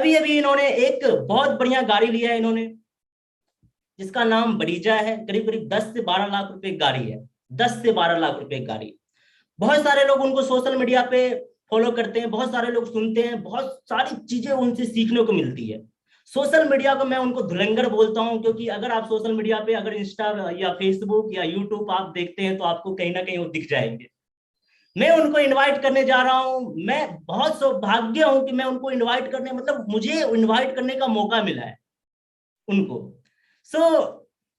अभी अभी इन्होंने एक बहुत बढ़िया गाड़ी लिया है इन्होंने, जिसका नाम बरीजा है। करीब करीब 10 से 12 लाख रुपए की गाड़ी है। 10 से 12 लाख रुपए की गाड़ी। बहुत सारे लोग उनको सोशल मीडिया पे फॉलो करते हैं, बहुत सारे लोग सुनते हैं, बहुत सारी चीजें उनसे सीखने को मिलती है। सोशल मीडिया को मैं उनको धुरंधर बोलता हूं, क्योंकि अगर आप सोशल मीडिया पे अगर इंस्टा या फेसबुक या यूट्यूब आप देखते हैं तो आपको कहीं ना कहीं वो दिख जाएंगे। मैं उनको इनवाइट करने जा रहा हूं। मैं बहुत सौभाग्य हूं कि मैं उनको इनवाइट करने, मतलब मुझे इनवाइट करने का मौका मिला है उनको। सो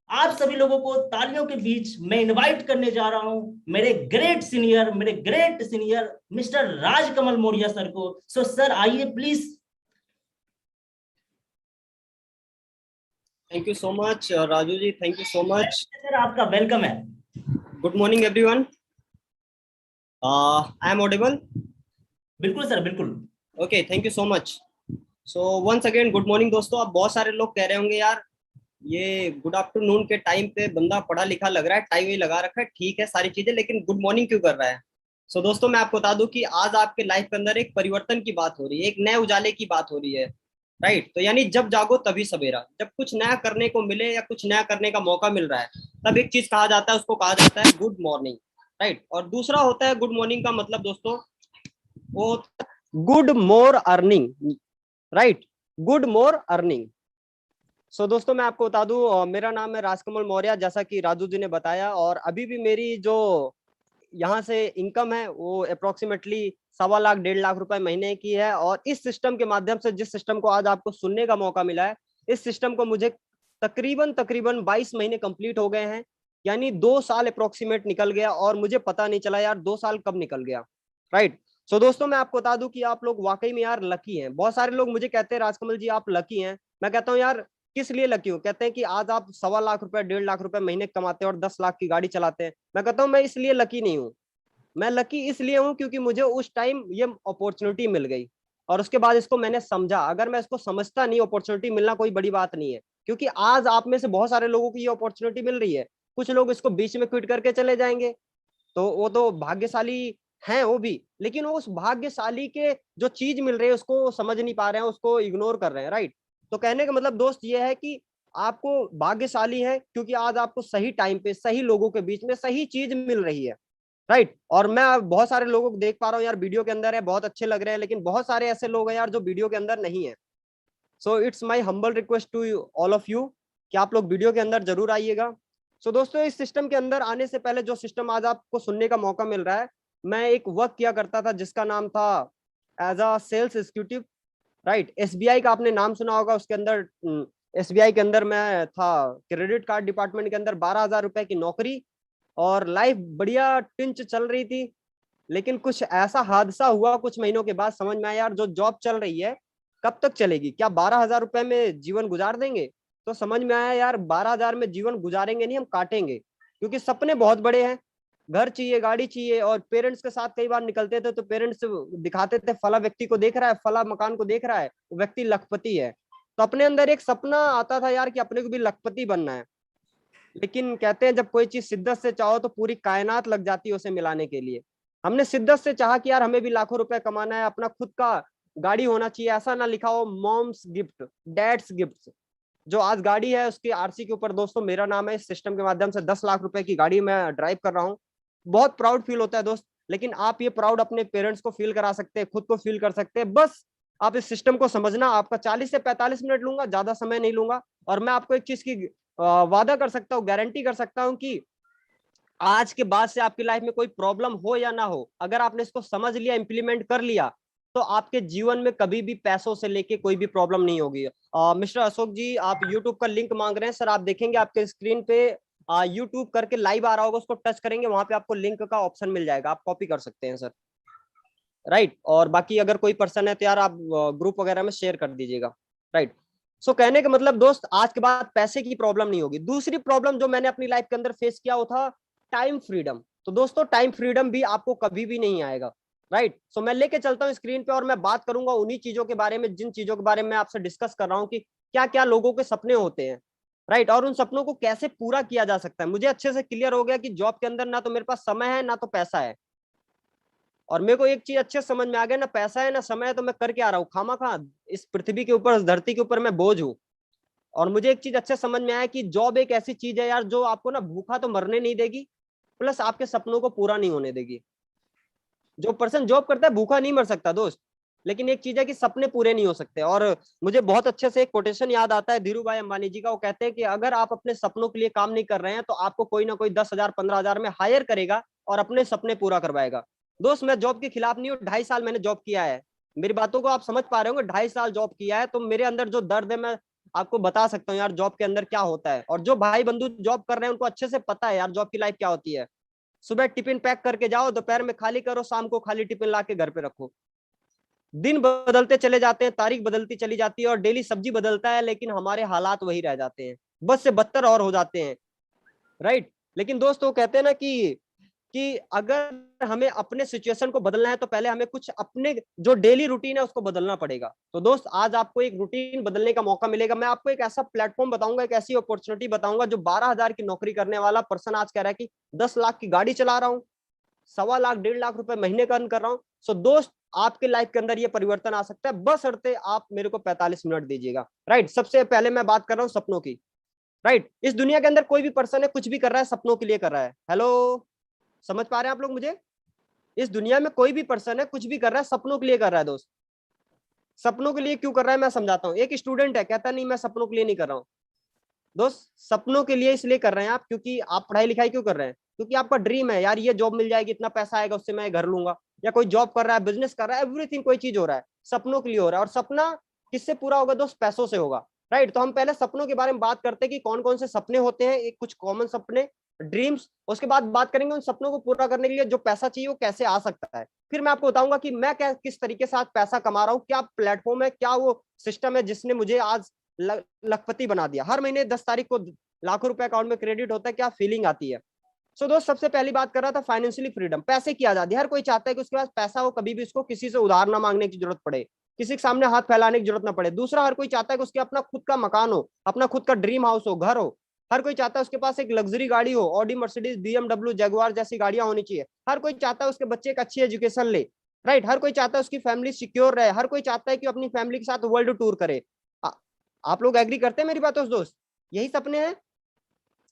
आप सभी लोगों को तालियों के बीच मैं इनवाइट करने जा रहा हूं मेरे great senior mister Rajkamal Maurya sir को। सो सर आइए please. Thank you so much Raju ji, thank you so much. Sir आपका वेलकम है। Good morning everyone. I am audible? बिल्कुल सर, बिल्कुल। Okay, thank you so much. So once again good morning दोस्तों। अब बहुत सारे लोग कह रहे होंगे यार ये गुड आफ्टरनून के टाइम पे बंदा पढ़ा लिखा लग रहा है, टाई वाई लगा रखा है, ठीक है सारी चीजें, लेकिन गुड मॉर्निंग क्यों कर रहा है? सो दोस्तों मैं आपको बता दूं कि आज आपके लाइफ के अंदर एक परिवर्तन की बात हो रही है, एक नए उजाले की बात हो रही है। राइट, तो यानी जब जागो तभी सवेरा। जब कुछ नया करने को मिले या कुछ नया करने का मौका मिल रहा है, तब एक चीज कहा जाता है, उसको कहा जाता है गुड मॉर्निंग। राइट, और दूसरा होता है गुड मॉर्निंग का मतलब दोस्तों वो good morning. Right, good morning. So दोस्तों मैं आपको बता दूं, मेरा नाम है राजकमल मौर्य, जैसा कि राजू जी ने बताया, और अभी भी मेरी जो यहाँ से इनकम है वो अप्रोक्सीमेटली 1.25 लाख 1.5 लाख रुपए महीने की है। और इस सिस्टम के माध्यम से, जिस सिस्टम को आज आपको सुनने का मौका मिला है, इस सिस्टम को मुझे तकरीबन तकरीबन 22 महीने कंप्लीट हो गए हैं, यानी 2 साल अप्रोक्सीमेट निकल गया और मुझे पता नहीं चला यार 2 साल कब निकल गया। राइट। सो दोस्तों मैं आपको बता दूं कि आप लोग वाकई में यार लकी हैं। बहुत सारे लोग मुझे कहते हैं राजकमल जी आप लकी हैं। मैं कहता हूँ यार किस लिए लकी हूँ? कहते हैं कि आज आप 1.25 लाख रुपए 1.5 लाख रुपए महीने कमाते हैं और 10 लाख की गाड़ी चलाते हैं। मैं कहता हूँ मैं इसलिए लकी नहीं हूँ। मैं लकी इसलिए हूं क्योंकि मुझे उस टाइम ये अपॉर्चुनिटी मिल गई और उसके बाद इसको मैंने समझा। अगर मैं इसको समझता नहीं, अपॉर्चुनिटी मिलना कोई बड़ी बात नहीं है, क्योंकि आज आप में से बहुत सारे लोगों को ये अपॉर्चुनिटी मिल रही है। कुछ लोग इसको बीच में क्विट करके चले जाएंगे, तो वो तो भाग्यशाली हैं वो भी, लेकिन वो उस भाग्यशाली के जो चीज मिल रही है उसको समझ नहीं पा रहे हैं, उसको इग्नोर कर रहे हैं। राइट। तो कहने का मतलब दोस्त ये है कि आपको भाग्यशाली है क्योंकि आज आपको सही टाइम पे सही लोगों के बीच में सही चीज मिल रही है। राइट। और मैं बहुत सारे लोगों को देख पा रहा हूँ यार, वीडियो के अंदर है, बहुत अच्छे लग रहे हैं, लेकिन बहुत सारे ऐसे लोग हैं यार जो वीडियो के अंदर नहीं है। So it's my humble request to all of you कि आप लोग वीडियो के अंदर जरूर आइएगा। सो दोस्तों इस सिस्टम के अंदर आने से पहले, जो सिस्टम आज आपको सुनने का मौका मिल रहा है, मैं एक वर्क किया करता था जिसका नाम था as a sales executive. Right. SBI का आपने नाम सुना होगा, उसके अंदर एसबीआई के अंदर मैं था क्रेडिट कार्ड डिपार्टमेंट के अंदर, 12,000 रुपए की नौकरी, और लाइफ बढ़िया टिंच चल रही थी। लेकिन कुछ ऐसा हादसा हुआ कुछ महीनों के बाद, समझ में आया यार जो जॉब चल रही है कब तक चलेगी, क्या 12,000 रुपए में जीवन गुजार देंगे? तो समझ में आया यार 12,000 में जीवन गुजारेंगे नहीं, हम काटेंगे, क्योंकि सपने बहुत बड़े हैं। घर चाहिए, गाड़ी चाहिए, और पेरेंट्स के साथ कई बार निकलते थे तो पेरेंट्स दिखाते थे फला व्यक्ति को देख रहा है, फला मकान को देख रहा है, वो व्यक्ति लखपति है। तो अपने अंदर एक सपना आता था यार कि अपने को भी लखपति बनना है। लेकिन कहते हैं जब कोई चीज शिद्दत से चाहो तो पूरी कायनात लग जाती है उसे मिलाने के लिए। हमने शिद्दत से चाहा कि यार हमें भी लाखों रुपए कमाना है, अपना खुद का गाड़ी होना चाहिए, ऐसा ना लिखा हो मॉम्स गिफ्ट डैड्स गिफ्ट। जो आज गाड़ी है उसकी आरसी के ऊपर दोस्तों मेरा नाम है। इस सिस्टम के माध्यम से 10 लाख रुपए की गाड़ी मैं ड्राइव कर रहा हूँ। बहुत प्राउड फील होता है दोस्त। लेकिन आप ये प्राउड अपने पेरेंट्स को फील करा सकते हैं, खुद को फील कर सकते हैं। बस आप इस सिस्टम को समझना। आपका 40 से 45 मिनट लूंगा, ज्यादा समय नहीं लूंगा। और मैं आपको एक चीज की वादा कर सकता हूँ, गारंटी कर सकता हूँ कि आज के बाद से आपकी लाइफ में कोई प्रॉब्लम हो या ना हो, अगर आपने इसको समझ लिया, इंप्लीमेंट कर लिया, तो आपके जीवन में कभी भी पैसों से लेके कोई भी प्रॉब्लम नहीं होगी। मिस्टर अशोक जी आप यूट्यूब का लिंक मांग रहे हैं, सर आप देखेंगे आपके स्क्रीन पे यूट्यूब करके लाइव आ रहा होगा, उसको टच करेंगे, वहां पे आपको लिंक का ऑप्शन मिल जाएगा, आप कॉपी कर सकते हैं सर। राइट। और बाकी अगर कोई पर्सन है तो यार आप ग्रुप वगैरह में शेयर कर दीजिएगा। राइट। सो कहने का मतलब दोस्त आज के बाद पैसे की प्रॉब्लम नहीं होगी। दूसरी प्रॉब्लम जो मैंने अपनी लाइफ के अंदर फेस किया वो था टाइम फ्रीडम। तो दोस्तों टाइम फ्रीडम भी आपको कभी भी नहीं आएगा। राइट। सो मैं लेके चलता हूँ स्क्रीन पे और मैं बात करूंगा उन्हीं चीजों के बारे में, जिन चीजों के बारे में आपसे डिस्कस कर रहा हूँ कि क्या क्या लोगों के सपने होते हैं। राइट। और उन सपनों को कैसे पूरा किया जा सकता है। मुझे अच्छे से क्लियर हो गया कि जॉब के अंदर ना तो मेरे पास समय है ना तो पैसा है। और मेरे को एक चीज अच्छे से समझ में आ गया, ना पैसा है ना समय है, तो मैं कर क्या रहा हूँ खामा इस पृथ्वी के ऊपर, इस धरती के ऊपर मैं बोझ हूँ। और मुझे एक चीज अच्छे समझ में आया कि जॉब एक ऐसी चीज है यार जो आपको ना भूखा तो मरने नहीं देगी, प्लस आपके सपनों को पूरा नहीं होने देगी। जो पर्सन जॉब करता है भूखा नहीं मर सकता दोस्त, लेकिन एक चीज है कि सपने पूरे नहीं हो सकते। और मुझे बहुत अच्छे से एक कोटेशन याद आता है धीरू भाई अंबानी जी का। वो कहते हैं कि अगर आप अपने सपनों के लिए काम नहीं कर रहे हैं तो आपको कोई ना कोई 10,000 15,000 में हायर करेगा और अपने सपने पूरा करवाएगा। दोस्त मैं जॉब के खिलाफ नहीं हूँ, 2.5 साल मैंने जॉब किया है, मेरी बातों को आप समझ पा रहे होंगे, 2.5 साल जॉब किया है, तो मेरे अंदर जो दर्द है मैं आपको बता सकता हूँ यार जॉब के अंदर क्या होता है। और जो भाई बंधु जॉब कर रहे हैं उनको अच्छे से पता है यार जॉब की लाइफ क्या होती है। सुबह टिफिन पैक करके जाओ, दोपहर में खाली करो, शाम को खाली टिफिन ला के घर पे रखो। दिन बदलते चले जाते हैं, तारीख बदलती चली जाती है और डेली सब्जी बदलता है, लेकिन हमारे हालात वही रह जाते हैं, बस से बदतर और हो जाते हैं। राइट। लेकिन दोस्तों कहते हैं ना कि अगर हमें अपने सिचुएशन को बदलना है तो पहले हमें कुछ अपने जो डेली रूटीन है उसको बदलना पड़ेगा। तो दोस्त आज आपको एक रूटीन बदलने का मौका मिलेगा। मैं आपको एक ऐसा प्लेटफॉर्म बताऊंगा, एक ऐसी अपॉर्चुनिटी बताऊंगा जो 12,000 की नौकरी करने वाला पर्सन आज कह रहा है कि 10 लाख की गाड़ी चला रहा हूँ, 1.25 लाख 1.5 लाख रुपए महीने का अर्न कर रहा हूँ। सो दोस्त आपके लाइफ के अंदर ये परिवर्तन आ सकता है, बशर्ते आप मेरे को 45 मिनट दीजिएगा। राइट। सबसे पहले मैं बात कर रहा हूँ सपनों की। राइट। इस दुनिया के अंदर कोई भी पर्सन है कुछ भी कर रहा है सपनों के लिए कर रहा है। हेलो, समझ पा रहे हैं आप लोग मुझे? इस दुनिया में कोई भी पर्सन है कुछ भी कर रहा है सपनों के लिए कर रहा है दोस्त। सपनों के लिए क्यों कर रहा है मैं समझाता हूँ। एक स्टूडेंट है कहता नहीं मैं सपनों के लिए नहीं कर रहा हूँ। दोस्त सपनों के लिए इसलिए कर रहे हैं आप क्योंकि आप पढ़ाई लिखाई क्यों कर रहे हैं, क्योंकि आपका ड्रीम है यार ये जॉब मिल जाएगी, इतना पैसा आएगा, उससे मैं घर लूंगा। या कोई जॉब कर रहा है, बिजनेस कर रहा है, एवरीथिंग कोई चीज हो रहा है सपनों के लिए हो रहा है। और सपना किससे पूरा होगा दोस्त? पैसों से होगा। राइट। तो हम पहले सपनों के बारे में बात करते हैं कि कौन कौन से सपने होते हैं, एक कुछ कॉमन सपने, ड्रीम्स। उसके बाद बात करेंगे उन सपनों को पूरा करने के लिए जो पैसा चाहिए वो कैसे आ सकता है। फिर मैं आपको बताऊंगा कि मैं क्या किस तरीके से आज पैसा कमा रहा हूँ, क्या प्लेटफॉर्म है, क्या वो सिस्टम है जिसने मुझे आज लखपति बना दिया। हर महीने 10 तारीख को लाखों रुपए अकाउंट में क्रेडिट होता है, क्या फीलिंग आती है। सो दोस्त सबसे पहली बात कर रहा था फाइनेंशियली फ्रीडम, पैसे की आजादी। हर कोई चाहता है कि उसके पास पैसा हो, कभी भी उसको किसी से उधार ना मांगने की जरूरत पड़े, किसी के सामने हाथ फैलाने की जरूरत ना पड़े। दूसरा, हर कोई चाहता है कि उसके अपना खुद का मकान हो, अपना खुद का ड्रीम हाउस हो, घर हो। हर कोई चाहता है उसके पास एक लग्जरी गाड़ी हो, ऑडी मर्सिडीज BMW जगुआर जैसी गाड़ियां होनी चाहिए। हर कोई चाहता है उसके बच्चे एक अच्छी एजुकेशन ले। राइट। हर कोई चाहता है उसकी फैमिली सिक्योर रहे, हर कोई चाहता है कि अपनी फैमिली के साथ वर्ल्ड टूर करे। आप लोग एग्री करते हैं मेरी बातों दोस्त? यही सपने हैं,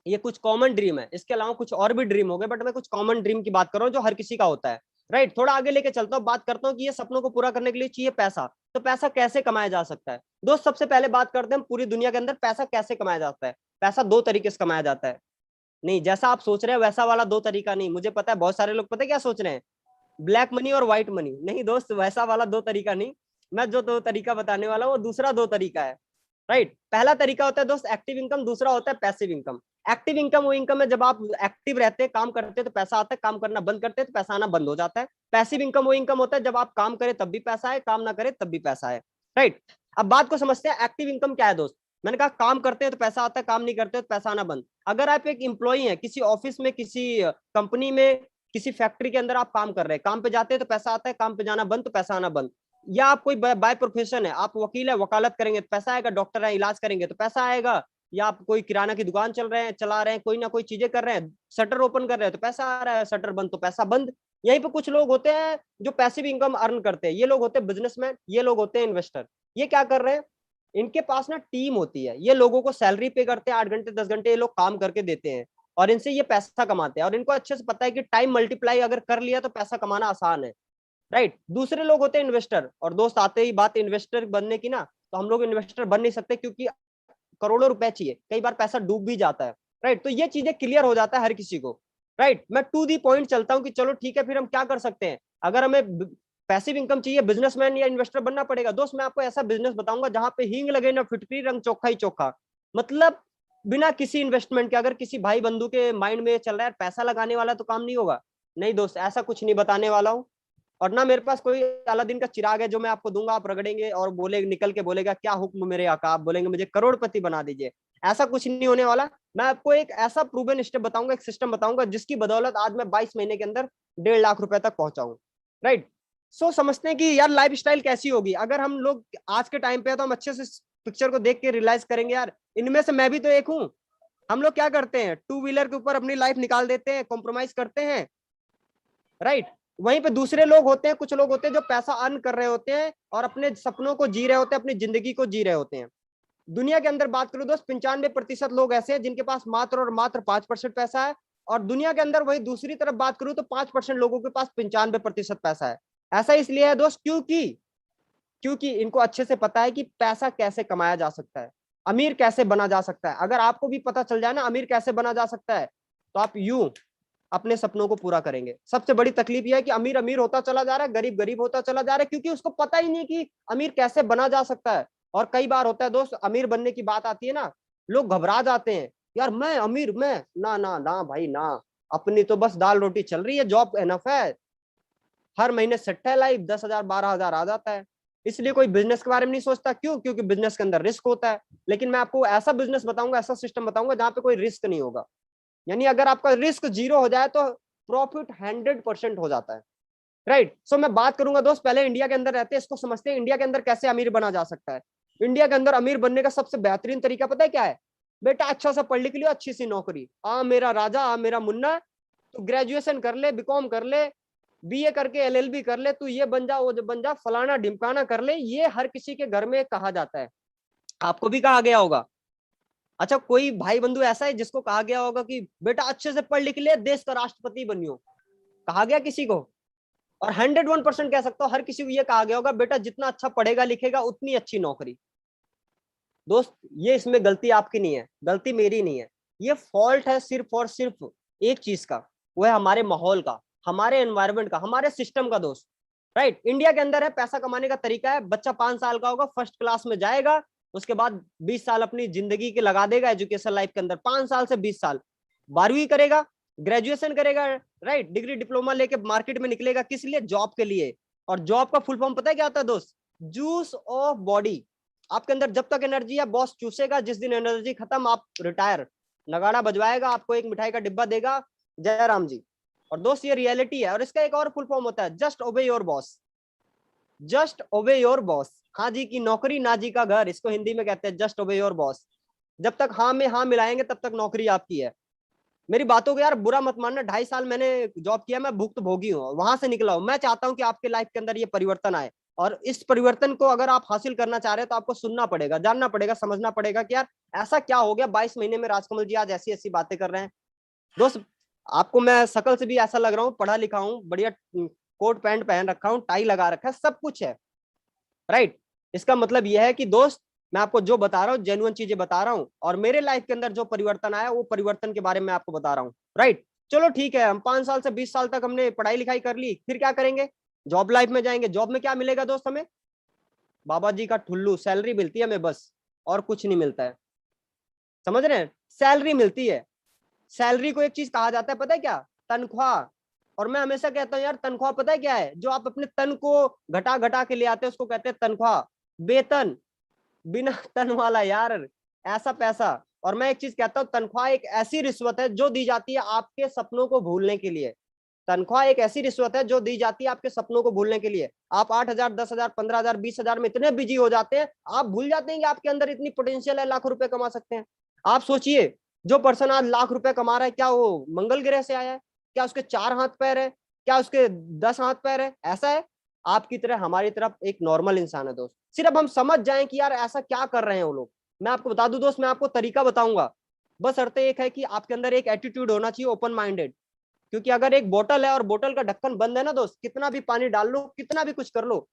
ये कुछ कॉमन ड्रीम है। इसके अलावा कुछ और भी ड्रीम हो गए, बट मैं कुछ कॉमन ड्रीम की बात कर रहा हूँ जो हर किसी का होता है। राइट। थोड़ा आगे लेके चलता हूँ, बात करता हूँ कि ये सपनों को पूरा करने के लिए चाहिए पैसा। तो पैसा कैसे कमाया जा सकता है दोस्त? सबसे पहले बात करते हैं पूरी दुनिया के अंदर पैसा कैसे कमाया जाता है। पैसा दो तरीके से कमाया जाता है। नहीं, जैसा आप सोच रहे हैं वैसा वाला दो तरीका नहीं। मुझे पता है बहुत सारे लोग पता है क्या सोच रहे हैं, ब्लैक मनी और व्हाइट मनी। नहीं दोस्त, वैसा वाला दो तरीका नहीं। मैं जो दो तरीका बताने वाला हूँ वो दूसरा दो तरीका है। राइट। पहला तरीका होता है दोस्त एक्टिव इनकम, दूसरा होता है पैसिव इनकम। एक्टिव इनकम वो इनकम है जब आप एक्टिव रहते हैं, काम करते हैं तो पैसा आता है, काम करना बंद करते हैं तो पैसा आना बंद हो जाता है। पैसिव इनकम वो इनकम होता है जब आप काम करें तब भी पैसा आए, काम ना करे तब भी पैसा आए। राइट। अब बात को समझते हैं एक्टिव इनकम क्या है दोस्त। मैंने कहा काम करते हैं तो पैसा आता है, काम नहीं करते तो पैसा आना बंद। अगर आप एक एम्प्लॉई हैं किसी ऑफिस में, किसी कंपनी में, किसी फैक्ट्री के अंदर आप काम कर रहे हैं, काम पे जाते हैं तो पैसा आता है, काम पे जाना बंद तो पैसा आना बंद। या आप कोई बाय प्रोफेशन है, आप वकील है, वकालत करेंगे तो पैसा आएगा, डॉक्टर है इलाज करेंगे तो पैसा आएगा। या आप कोई किराना की दुकान चला रहे हैं, कोई ना कोई चीजें कर रहे हैं, शटर ओपन कर रहे हैं तो पैसा आ रहा है, शटर बंद तो पैसा बंद। यहीं पे कुछ लोग होते हैं जो पैसिव इनकम अर्न करते हैं, ये लोग होते हैं बिजनेसमैन, ये लोग होते हैं इन्वेस्टर। ये क्या कर रहे हैं, इनके पास ना टीम होती है, ये लोगों को सैलरी पे करते हैं, 8 घंटे 10 घंटे ये लोग काम करके देते हैं और इनसे ये पैसा कमाते हैं। और इनको अच्छे से पता है कि टाइम मल्टीप्लाई अगर कर लिया तो पैसा कमाना आसान है। राइट। दूसरे लोग होते हैं इन्वेस्टर। और दोस्त आते ही बात इन्वेस्टर बनने की ना, तो हम लोग इन्वेस्टर बन नहीं सकते क्योंकि करोड़ों रुपए चाहिए, कई बार पैसा डूब भी जाता है। राइट। तो ये चीजें क्लियर हो जाता है हर किसी को। राइट। मैं टू दी पॉइंट चलता हूं कि चलो ठीक है फिर हम क्या कर सकते हैं। अगर हमें पैसिव इनकम चाहिए, बिजनेसमैन या इन्वेस्टर बनना पड़ेगा। दोस्त मैं आपको ऐसा बिजनेस बताऊंगा जहां पे हींग लगे ना फिटकरी, रंग चोखा ही चोखा। मतलब बिना किसी इन्वेस्टमेंट के। अगर किसी भाई बंधु के माइंड में चल रहा है पैसा लगाने वाला तो काम नहीं होगा, नहीं दोस्त, ऐसा कुछ नहीं बताने वाला हूं। और ना मेरे पास कोई अलादीन का चिराग है जो मैं आपको दूंगा, आप रगड़ेंगे और बोले निकल के बोलेगा क्या हुक्म मेरे आका, आप बोलेंगे मुझे करोड़पति बना दीजिए। ऐसा कुछ नहीं होने वाला। मैं आपको एक ऐसा प्रूवन स्टेप बताऊंगा, एक सिस्टम बताऊंगा जिसकी बदौलत आज मैं 22 महीने के अंदर 1.5 लाख रुपए तक पहुंचा हूं। राइट। सो समझते हैं कि यार लाइफ स्टाइल कैसी होगी। अगर हम लोग आज के टाइम पे है तो हम अच्छे से पिक्चर को देख के रियलाइज करेंगे यार इनमें से मैं भी तो एक हूं। हम लोग क्या करते हैं, टू व्हीलर के ऊपर अपनी लाइफ निकाल देते हैं, कॉम्प्रोमाइज करते हैं। राइट। वहीं पे दूसरे लोग होते हैं, कुछ लोग होते हैं जो पैसा अर्न कर रहे होते हैं और अपने सपनों को जी रहे होते हैं, अपनी जिंदगी को जी रहे होते हैं। दुनिया के अंदर बात करूं दोस्त, 95% लोग ऐसे हैं जिनके पास मात्र और मात्र 5% पैसा है, और दुनिया के अंदर वही दूसरी तरफ बात करूं तो 5% लोगों के पास 95% पैसा है। ऐसा इसलिए है दोस्त क्योंकि क्योंकि इनको अच्छे से पता है कि पैसा कैसे कमाया जा सकता है, अमीर कैसे बना जा सकता है। अगर आपको भी पता चल जाए ना अमीर कैसे बना जा सकता है, तो आप यूं अपने सपनों को पूरा करेंगे। सबसे बड़ी तकलीफ यह है कि अमीर अमीर होता चला जा रहा है, गरीब गरीब होता चला जा रहा है, क्योंकि उसको पता ही नहीं कि अमीर कैसे बना जा सकता है। और कई बार होता है दोस्त, अमीर बनने की बात आती है ना, लोग घबरा जाते हैं, यार मैं अमीर, मैं ना ना ना भाई ना, अपनी तो बस दाल रोटी चल रही है, जॉब एनफ है, हर महीने सेट है लाइफ, 10,000 12,000 आ जाता है। इसलिए कोई बिजनेस के बारे में नहीं सोचता, क्यों? क्योंकि बिजनेस के अंदर रिस्क होता है। लेकिन मैं आपको ऐसा बिजनेस बताऊंगा, ऐसा सिस्टम बताऊंगा जहां पे कोई रिस्क नहीं होगा। यानी अगर आपका रिस्क 0 हो जाए तो प्रॉफिट 100% हो जाता है। राइट। सो मैं बात करूंगा दोस्त, पहले इंडिया के अंदर रहते हैं, इसको समझते हैं इंडिया के अंदर कैसे अमीर बना जा सकता है। इंडिया के अंदर अमीर बनने का सबसे बेहतरीन तरीका पता है क्या है? बेटा अच्छा सा पढ़ लिख लियो, अच्छी सी नौकरी, आ मेरा राजा, आ मेरा मुन्ना, तो ग्रेजुएशन कर ले, बीकॉम कर ले, बीए करके एलएलबी कर ले, तू ये बन जा, वो बन जा, फलाना ढिमकाना कर ले। ये हर किसी के घर में कहा जाता है, आपको भी कहा गया होगा। अच्छा, कोई भाई बंधु ऐसा है जिसको कहा गया होगा कि बेटा अच्छे से पढ़ लिख ले, देश का राष्ट्रपति बनियो? कहा गया किसी को? और 101% कह सकता हूं हर किसी को ये कहा गया होगा, बेटा जितना अच्छा पढ़ेगा लिखेगा उतनी अच्छी नौकरी। दोस्त ये इसमें गलती आपकी नहीं है, गलती मेरी नहीं है, ये फॉल्ट है सिर्फ और सिर्फ एक चीज का, वो है हमारे माहौल का, हमारे एनवायरमेंट का, हमारे सिस्टम का दोस्त। राइट। इंडिया के अंदर है, पैसा कमाने का तरीका है, बच्चा 5 साल का होगा, फर्स्ट क्लास में जाएगा, उसके बाद 20 साल अपनी जिंदगी के लगा देगा एजुकेशन लाइफ के अंदर, 5 साल से 20 साल, 12वीं करेगा, ग्रेजुएशन करेगा, राइट, डिग्री डिप्लोमा लेके मार्केट में निकलेगा, किस लिए? जॉब के लिए। और जॉब का फुल फॉर्म पता है क्या होता है दोस्त? Juice of body. आपके अंदर जब तक एनर्जी है बॉस चूसेगा, जिस दिन एनर्जी खत्म आप रिटायर, नगाड़ा बजवाएगा, आपको एक मिठाई का डिब्बा देगा, जय राम जी। और दोस्त ये रियलिटी है। और इसका एक और फुल फॉर्म होता है, जस्ट ओबे योर बॉस। जस्ट ओबे योर बॉस, हाँ जी की नौकरी ना जी का घर, इसको हिंदी में कहते हैं जस्ट ओबे योर बॉस। जब तक हाँ में हाँ मिलाएंगे तब तक नौकरी आपकी है। मेरी बातों को यार बुरा मत मानना, 2.5 साल मैंने जॉब किया, मैं भुक्त भोगी हूँ, वहां से निकला हूं। मैं चाहता हूं कि आपके लाइफ के अंदर ये परिवर्तन आए, और इस परिवर्तन को अगर आप हासिल करना चाह रहे हैं तो आपको सुनना पड़ेगा, जानना पड़ेगा, समझना पड़ेगा कि यार ऐसा क्या हो गया 22 महीने में राजकमल जी आज ऐसी ऐसी बातें कर रहे हैं। दोस्त आपको मैं शकल से भी ऐसा लग रहा हूँ, पढ़ा लिखा हूँ, बढ़िया कोट पैंट पहन रखा हूँ, टाई लगा रखा है, सब कुछ है। राइट। इसका मतलब यह है कि दोस्त मैं आपको जो बता रहा हूँ जेन्युइन चीजें बता रहा हूँ, और मेरे लाइफ के अंदर जो परिवर्तन आया वो परिवर्तन के बारे में आपको बता रहा हूँ। राइट। चलो ठीक है, हम 5 साल से 20 साल तक हमने पढ़ाई लिखाई कर ली, फिर क्या करेंगे? जॉब लाइफ में जाएंगे। जॉब में क्या मिलेगा दोस्त? हमें बाबा जी का ठुल्लू, सैलरी मिलती है हमें बस, और कुछ नहीं मिलता है। समझ रहे हैं? सैलरी मिलती है। सैलरी को एक चीज कहा जाता है, पता है क्या? तनख्वाह। और मैं हमेशा कहता हूँ यार तनख्वाह पता है क्या है? जो आप अपने तन को घटा घटा के ले आते हैं उसको कहते हैं तनख्वाह। वेतन बिना तन वाला यार, ऐसा पैसा। और मैं एक चीज कहता हूँ, तनख्वाह एक ऐसी रिश्वत है जो दी जाती है आपके सपनों को भूलने के लिए। तनख्वाह एक ऐसी रिश्वत है जो दी जाती है आपके सपनों को भूलने के लिए। आप 8,000 10,000 15,000 20,000 में इतने बिजी हो जाते हैं, आप भूल जाते हैं कि आपके अंदर इतनी पोटेंशियल है, लाखों रुपए कमा सकते हैं। आप सोचिए, जो पर्सन आज लाख रुपए कमा रहा है, क्या वो मंगल ग्रह से आया है? क्या उसके 4 हाथ पैर है? क्या उसके 10 हाथ पैर है? ऐसा है? आपकी तरह हमारी तरफ एक नॉर्मल इंसान है दोस्त। सिर्फ हम समझ जाएं कि यार ऐसा क्या कर रहे हैं वो लोग। मैं आपको बता दूं दोस्त, मैं आपको तरीका बताऊंगा, बस शर्त एक है कि आपके अंदर एक एटीट्यूड होना चाहिए, ओपन माइंडेड। क्योंकि अगर एक बोतल है और बोतल का ढक्कन बंद है ना दोस्त, कितना भी पानी डाल लो, कितना भी कुछ कर लो,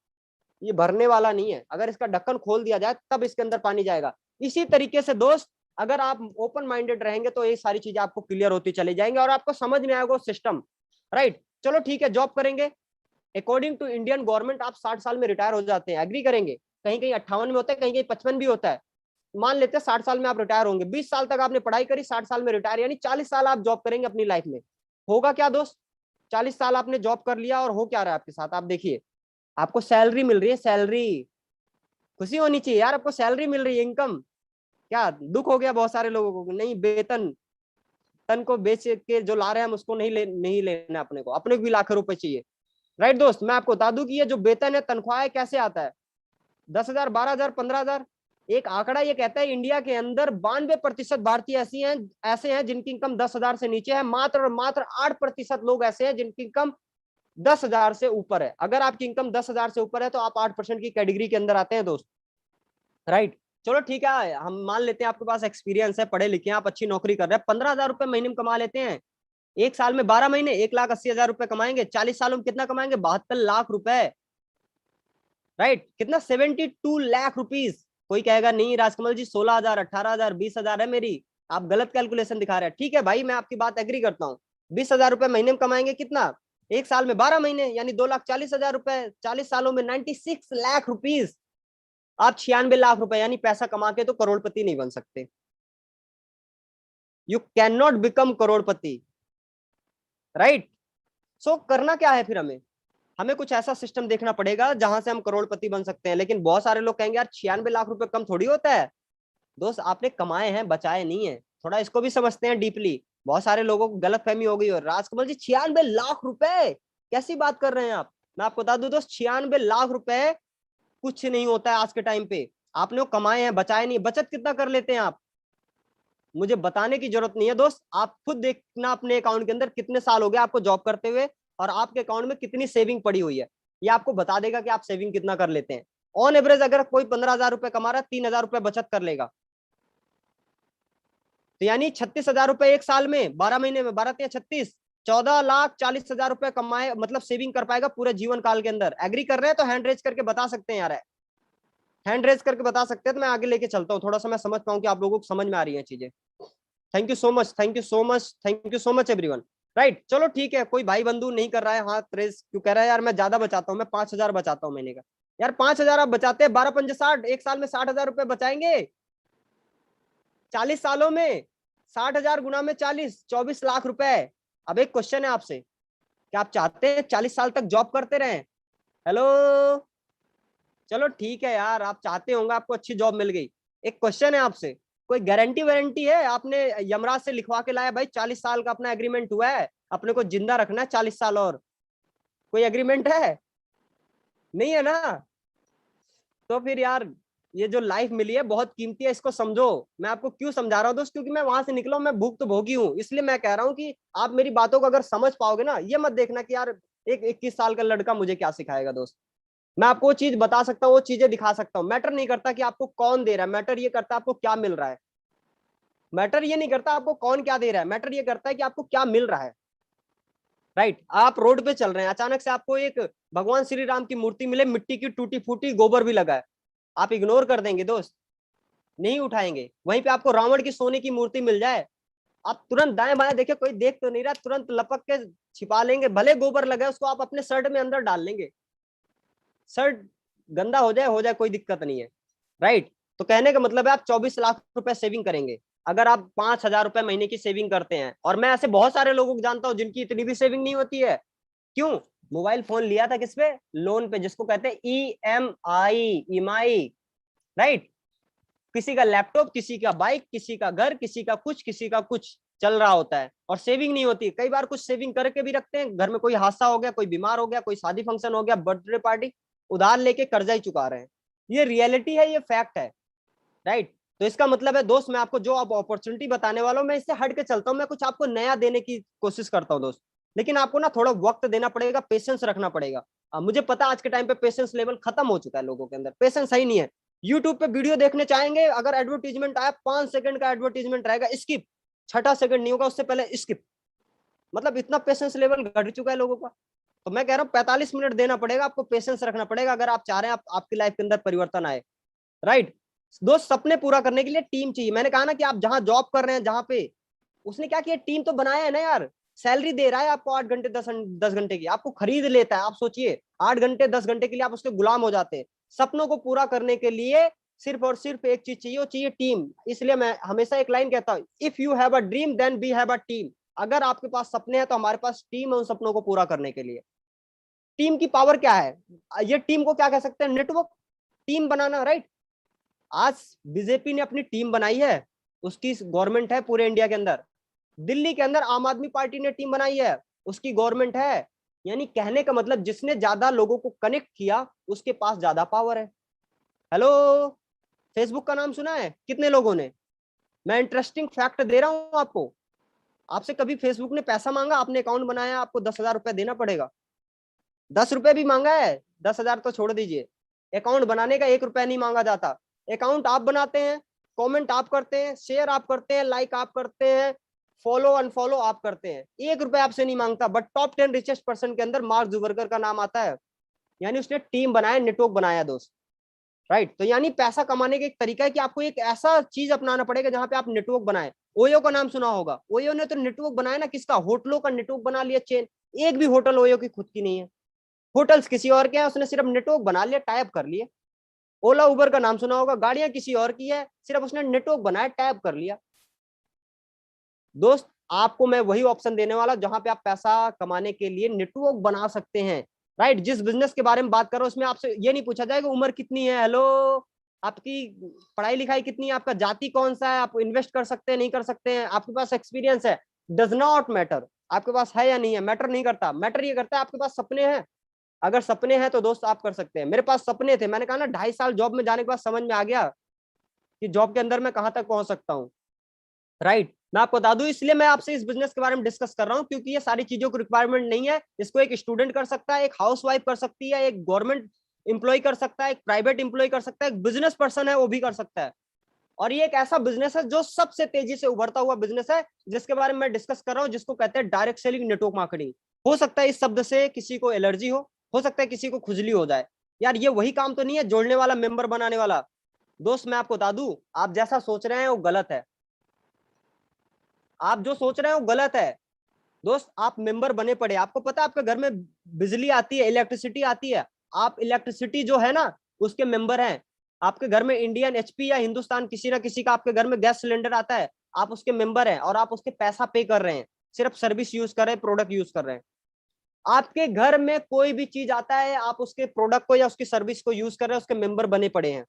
ये भरने वाला नहीं है। अगर इसका ढक्कन खोल दिया जाए तब इसके अंदर पानी जाएगा। इसी तरीके से दोस्त, अगर आप ओपन माइंडेड रहेंगे तो ये सारी चीजें आपको क्लियर होती चली जाएंगे और आपको समझ में आएगा सिस्टम। राइट। चलो ठीक है, जॉब करेंगे। अकॉर्डिंग टू इंडियन गवर्नमेंट आप 60 साल में रिटायर हो जाते हैं, एग्री करेंगे? कहीं कहीं 58 में होता है, कहीं कहीं 55 भी होता है। मान लेते हैं 60 साल में आप रिटायर होंगे। 20 साल तक आपने पढ़ाई करी, 60 साल में रिटायर, यानी 40 साल आप जॉब करेंगे अपनी लाइफ में। होगा क्या दोस्त? 40 साल आपने जॉब कर लिया और हो क्या रहा है आपके साथ? आप देखिए, आपको सैलरी मिल रही है, सैलरी। खुशी होनी चाहिए यार, आपको सैलरी मिल रही है, इनकम। क्या दुख हो गया बहुत सारे लोगों को? नहीं, वेतन, तन को बेच के जो ला रहे हैं हम उसको नहीं लेना, अपने को भी लाखों रुपए चाहिए। राइट दोस्त, मैं आपको बता दूं कि ये जो वेतन है, तनख्वाह है, कैसे आता है? 10,000 12,000 15,000। एक आंकड़ा ये कहता है इंडिया के अंदर 92% भारतीय ऐसे हैं जिनकी इनकम 10,000 से नीचे है। मात्र और मात्र 8% लोग ऐसे हैं जिनकी इनकम 10,000 से ऊपर है। अगर आपकी इनकम 10,000 से ऊपर है तो आप 8% की कैटेगरी के अंदर आते हैं दोस्त, राइट। चलो ठीक है, हम मान लेते हैं आपके पास एक्सपीरियंस है, पढ़े लिखे हैं, आप अच्छी नौकरी कर रहे हैं, 15,000 रुपए महीने में कमा लेते हैं। एक साल में 12 महीने 1,80,000 रुपए कमाएंगे, 40 सालों में कितना कमाएंगे? 72 लाख रुपए, राइट। कितना? 72 लाख रुपीज। कोई कहेगा नहीं राजकमल जी 16,000, 18,000, 20,000 है मेरी, आप गलत कैलकुलेशन दिखा रहे हैं। ठीक है भाई, मैं आपकी बात एग्री करता हूँ। 20,000 रुपए महीने में कमाएंगे, कितना? एक साल में 12 महीने यानी 2,40,000 रुपए, 40 सालों में 96 लाख रुपीज। आप 96 लाख रुपए यानी पैसा कमा के तो करोड़पति नहीं बन सकते। You can not become crorepati, right. So करना क्या है फिर? हमें कुछ ऐसा सिस्टम देखना पड़ेगा जहां से हम करोड़पति बन सकते हैं। लेकिन बहुत सारे लोग कहेंगे यार 96 लाख रुपए कम थोड़ी होता है। दोस्त, आपने कमाए हैं, बचाए नहीं है, थोड़ा इसको भी समझते हैं डीपली। बहुत सारे लोगों को गलत फहमी हो गई हो, राजकमल जी 96 लाख रुपए कैसी बात कर रहे हैं आप? मैं आपको बता दूं दोस्त, 96 लाख रुपए कुछ नहीं होता है आज के टाइम पे। आपने वो कमाए हैं, बचाए नहीं। बचत कितना कर लेते हैं आप? मुझे बताने की जरूरत नहीं है दोस्त, आप खुद देखना अपने अकाउंट के अंदर कितने साल हो गए आपको जॉब करते हुए और आपके अकाउंट में कितनी सेविंग पड़ी हुई है। ये आपको बता देगा कि आप सेविंग कितना कर लेते हैं। ऑन एवरेज अगर कोई 15,000 रुपए कमा रहा है, 3,000 रुपए बचत कर लेगा, तो यानी 36,000 रुपए एक साल में, 12 महीने में, 12×3 = 36, 14,40,000 रुपए कमाए, मतलब सेविंग कर पाएगा पूरे जीवन काल के अंदर। एग्री कर रहे हैं तो हैंड रेज करके बता सकते हैं यार, हैंड रेज करके बता सकते हैं तो मैं आगे लेके चलता हूँ, थोड़ा सा मैं समझ पाऊँ कि आप लोगों को समझ में आ रही है चीजें। Thank you so much, thank you so much, thank you so much everyone, right. चलो ठीक है, कोई भाई बंधु नहीं कर रहा है हाथ रेज, क्यों कह रहा है यार मैं ज्यादा बचाता हूँ, मैं 5,000 बचाता हूँ महीने का। यार 5,000 आप बचाते हैं, 12×5 = 60, एक साल में 60,000 रुपए बचाएंगे 40 सालों में। 60,000 गुना में 40, 24 लाख रुपए। अब एक क्वेश्चन है आपसे, क्या आप चाहते हैं 40 साल तक जॉब करते रहें? हेलो, चलो ठीक है यार, आप चाहते होंगे, आपको अच्छी जॉब मिल गई। एक क्वेश्चन है आपसे, कोई गारंटी वारंटी है? आपने यमराज से लिखवा के लाया भाई 40 साल का अपना एग्रीमेंट हुआ है, अपने को जिंदा रखना है 40 साल और, कोई एग्रीमेंट है? नहीं है ना। तो फिर यार ये जो लाइफ मिली है बहुत कीमती है, इसको समझो। मैं आपको क्यों समझा रहा हूँ दोस्त, क्योंकि मैं वहां से निकला हूं, मैं भूख तो भोगी हूँ, इसलिए मैं कह रहा हूँ कि आप मेरी बातों को अगर समझ पाओगे ना, ये मत देखना कि यार एक 21 साल का लड़का मुझे क्या सिखाएगा। दोस्त, मैं आपको वो चीज बता सकता हूँ, वो चीजें दिखा सकता हूँ। मैटर नहीं करता कि आपको कौन दे रहा है, मैटर ये करता है आपको क्या मिल रहा है। मैटर ये नहीं करता आपको कौन क्या दे रहा है, मैटर ये करता है कि आपको क्या मिल रहा है, राइट। आप रोड पे चल रहे हैं, अचानक से आपको एक भगवान श्री राम की मूर्ति मिले, मिट्टी की, टूटी फूटी, गोबर भी लगा है, आप इग्नोर कर देंगे दोस्त, नहीं उठाएंगे। वहीं पे आपको रावण की सोने की मूर्ति मिल जाए, आप तुरंत दाएं बाएं देखे, कोई देख तो नहीं रहा, तुरंत लपक के छिपा लेंगे, भले गोबर लगे उसको आप अपने शर्ट में अंदर डाल लेंगे, शर्ट गंदा हो जाए कोई दिक्कत नहीं है, राइट। तो कहने का मतलब है आप 24 लाख रुपए सेविंग करेंगे अगर आप 5,000 रुपए महीने की सेविंग करते हैं। और मैं ऐसे बहुत सारे लोगों को जानता हूं जिनकी इतनी भी सेविंग नहीं होती है। क्यों? मोबाइल फोन लिया था किस पे? लोन पे, जिसको कहते हैं EMI, राइट। किसी का लैपटॉप, किसी का बाइक, किसी का घर, किसी का कुछ, किसी का कुछ चल रहा होता है और सेविंग नहीं होती। कई बार कुछ सेविंग करके भी रखते हैं, घर में कोई हादसा हो गया, कोई बीमार हो गया, कोई शादी फंक्शन हो गया, बर्थडे पार्टी, उधार लेके कर्जा ही चुका रहे हैं। ये रियलिटी है, ये फैक्ट है, राइट। तो इसका मतलब है दोस्त, मैं आपको जो अब अपॉर्चुनिटी बताने वाला हूं, मैं इससे हट के चलता हूं, मैं कुछ आपको नया देने की कोशिश करता हूं दोस्त। लेकिन आपको ना थोड़ा वक्त देना पड़ेगा, पेशेंस रखना पड़ेगा। मुझे पता आज के टाइम पे पेशेंस लेवल खत्म हो चुका है, लोगों के अंदर पेशेंस ही नहीं है। यूट्यूब पे वीडियो देखने चाहेंगे, अगर एडवर्टीजमेंट आया, 5 सेकंड का एडवर्टीजमेंट रहेगा, स्किप, छठा सेकंड नहीं होगा उससे पहले स्किप। मतलब इतना पेशेंस लेवल घट चुका है लोगों का। तो मैं कह रहा हूँ 45 मिनट देना पड़ेगा आपको, पेशेंस रखना पड़ेगा अगर आप चाह रहे हैं आपकी लाइफ के अंदर परिवर्तन आए, राइट। दोस्त, सपने पूरा करने के लिए टीम चाहिए। मैंने कहा ना कि आप जहां जॉब कर रहे हैं, जहां पे, उसने क्या किया, टीम तो बनाया है ना यार। सैलरी दे रहा है आपको 8 घंटे 10 घंटे की, आपको खरीद लेता है। आप सोचिए 8 घंटे 10 घंटे के लिए आप उसके गुलाम हो जाते हैं। सपनों को पूरा करने के लिए सिर्फ और सिर्फ एक चीज चाहिए, वो चाहिए टीम। इसलिए मैं हमेशा एक लाइन कहता हूँ, if you have a dream then we have a team. अगर आपके पास सपने हैं तो हमारे पास टीम है उन सपनों को पूरा करने के लिए। टीम की पावर क्या है? ये टीम को क्या कह सकते हैं? नेटवर्क, टीम बनाना, राइट। आज बीजेपी ने अपनी टीम बनाई है, उसकी गवर्नमेंट है पूरे इंडिया के अंदर। दिल्ली के अंदर आम आदमी पार्टी ने टीम बनाई है, उसकी गवर्नमेंट है। यानी कहने का मतलब जिसने ज्यादा लोगों को कनेक्ट किया उसके पास ज्यादा पावर है। हेलो, फेसबुक का नाम सुना है कितने लोगों ने? मैं इंटरेस्टिंग फैक्ट दे रहा हूं आपको। आपसे कभी फेसबुक ने पैसा मांगा? आपने अकाउंट बनाया, आपको 10,000 रुपए देना पड़ेगा। ₹10 भी मांगा है, 10,000 तो छोड़ दीजिए। अकाउंट बनाने का ₹1 नहीं मांगा जाता। अकाउंट आप बनाते हैं, कमेंट आप करते हैं, शेयर आप करते हैं, लाइक आप करते हैं, फॉलो अनफॉलो आप करते हैं, ₹1 आपसे नहीं मांगता। बट टॉप 10 रिचेस्ट पर्सन के अंदर मार्क जुबरगर का नाम आता है। यानी उसने टीम बनाया, नेटवर्क बनाया दोस्त, राइट। तो यानी पैसा कमाने का एक तरीका है कि आपको एक ऐसा चीज अपनाना पड़ेगा जहां पे आप नेटवर्क बनाए। ओयो का नाम सुना होगा, ओयो ने तो नेटवर्क बनाया ना, किसका, होटलों का नेटवर्क बना लिया, चेन। एक भी होटल ओयो की खुद की नहीं है, होटल्स किसी और के हैं, उसने सिर्फ नेटवर्क बना लिया, टाइप कर लिया। ओला उबर का नाम सुना होगा, गाड़ियां किसी और की है, सिर्फ उसने नेटवर्क बनाया, टाइप कर लिया। दोस्त आपको मैं वही ऑप्शन देने वाला जहां पे आप पैसा कमाने के लिए नेटवर्क बना सकते हैं, राइट। जिस बिजनेस के बारे में बात करो उसमें आपसे ये नहीं पूछा जाएगा उम्र कितनी है, हेलो आपकी पढ़ाई लिखाई कितनी है, आपका जाति कौन सा है, आप इन्वेस्ट कर सकते हैं नहीं कर सकते हैं, आपके पास एक्सपीरियंस है, डज नॉट मैटर। आपके पास है या नहीं है मैटर नहीं करता, मैटर ये करता है आपके पास सपने हैं। अगर सपने हैं तो दोस्त आप कर सकते हैं। मेरे पास सपने थे, मैंने कहा ना 2.5 साल जॉब में जाने के बाद समझ में आ गया कि जॉब के अंदर मैं कहां तक पहुंच सकता हूँ, राइट। मैं आपको बता दूं, इसलिए मैं आपसे इस बिजनेस के बारे में डिस्कस कर रहा हूं, क्योंकि ये सारी चीजों की रिक्वायरमेंट नहीं है। इसको एक स्टूडेंट कर सकता है, एक हाउसवाइफ कर सकती है, एक गवर्नमेंट इंप्लॉय कर सकता है, एक प्राइवेट इंप्लॉय कर सकता है, एक बिजनेस पर्सन है वो भी कर सकता है। और ये एक ऐसा बिजनेस है जो सबसे तेजी से उभरता हुआ बिजनेस है, जिसके बारे में मैं डिस्कस कर रहा हूं, जिसको कहते हैं डायरेक्ट सेलिंग नेटवर्क मार्केटिंग। हो सकता है इस शब्द से किसी को एलर्जी हो सकता है किसी को खुजली हो जाए। यार ये वही काम तो नहीं है जोड़ने वाला, मेंबर बनाने वाला। दोस्त मैं आपको बता दूं, आप जैसा सोच रहे हैं वो गलत है। आप जो सोच रहे हैं वो गलत है दोस्त। आप मेंबर बने पड़े, आपको पता है आपके घर में बिजली आती है, इलेक्ट्रिसिटी आती है, आप इलेक्ट्रिसिटी जो है ना उसके मेंबर हैं। आपके घर में इंडियन एचपी या हिंदुस्तान किसी ना किसी का आपके घर में गैस सिलेंडर आता है, आप उसके मेंबर हैं और आप उसके पैसा पे कर रहे हैं, सिर्फ सर्विस यूज कर रहे हैं, प्रोडक्ट यूज कर रहे हैं। आपके घर में कोई भी चीज आता है, आप उसके प्रोडक्ट को या उसकी सर्विस को यूज कर रहे हैं, उसके मेंबर बने पड़े हैं,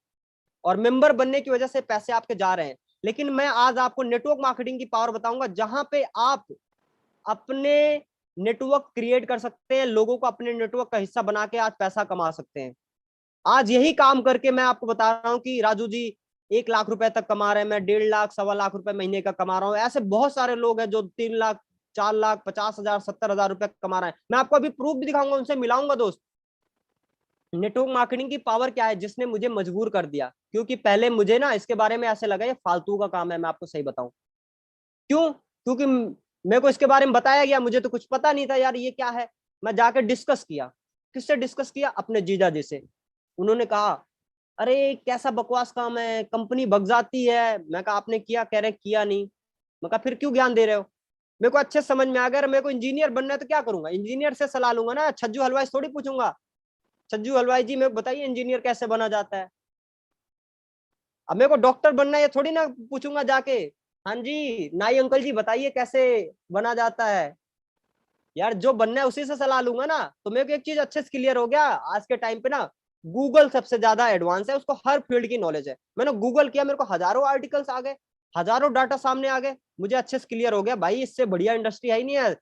और मेंबर बनने की वजह से पैसे आपके जा रहे हैं। लेकिन मैं आज आपको नेटवर्क मार्केटिंग की पावर बताऊंगा, जहां पे आप अपने नेटवर्क क्रिएट कर सकते हैं, लोगों को अपने नेटवर्क का हिस्सा बना के आज पैसा कमा सकते हैं। आज यही काम करके मैं आपको बता रहा हूं कि राजू जी 1 लाख रुपए तक कमा रहे हैं, मैं 1.5 लाख 1.25 लाख महीने का कमा रहा हूं। ऐसे बहुत सारे लोग हैं जो 3 लाख 4 लाख 50,000 70,000 रुपए कमा रहे हैं। मैं आपको अभी प्रूफ भी दिखाऊंगा, उनसे मिलाऊंगा दोस्त। नेटवर्क मार्केटिंग की पावर क्या है, जिसने मुझे मजबूर कर दिया, क्योंकि पहले मुझे ना इसके बारे में ऐसे लगा ये फालतू का काम है। मैं आपको सही बताऊं क्यों, क्योंकि मेरे को इसके बारे में बताया गया, मुझे तो कुछ पता नहीं था यार ये क्या है। मैं जाकर डिस्कस किया, किससे डिस्कस किया, अपने जीजा जी से। उन्होंने कहा अरे कैसा बकवास काम है, कंपनी भग जाती है। मैं कहा आपने किया, कह रहे किया नहीं। मैं कहा फिर क्यों ज्ञान दे रहे हो। मेरे को अच्छे समझ में आ गया, मेरे को इंजीनियर बनना है तो क्या करूंगा, इंजीनियर से सलाह लूंगा ना, छज्जू हलवाई थोड़ी पूछूंगा, छज्जू हलवाई जी मेरे को बताइए इंजीनियर कैसे बना जाता है। अब मेरे को डॉक्टर बनना है, ये थोड़ी ना पूछूंगा जाके, हाँ जी नाई अंकल जी बताइए कैसे बना जाता है। यार जो बनना है उसी से सलाह लूंगा ना। तो मेरे को एक चीज अच्छे से क्लियर हो गया, आज के टाइम पे ना गूगल सबसे ज्यादा एडवांस है, उसको हर फील्ड की नॉलेज है। मैंने गूगल किया, मेरे को हजारों आर्टिकल्स आ गए, हजारों डाटा सामने आ गए, मुझे अच्छे से क्लियर हो गया भाई इससे बढ़िया इंडस्ट्री है ही नहीं है।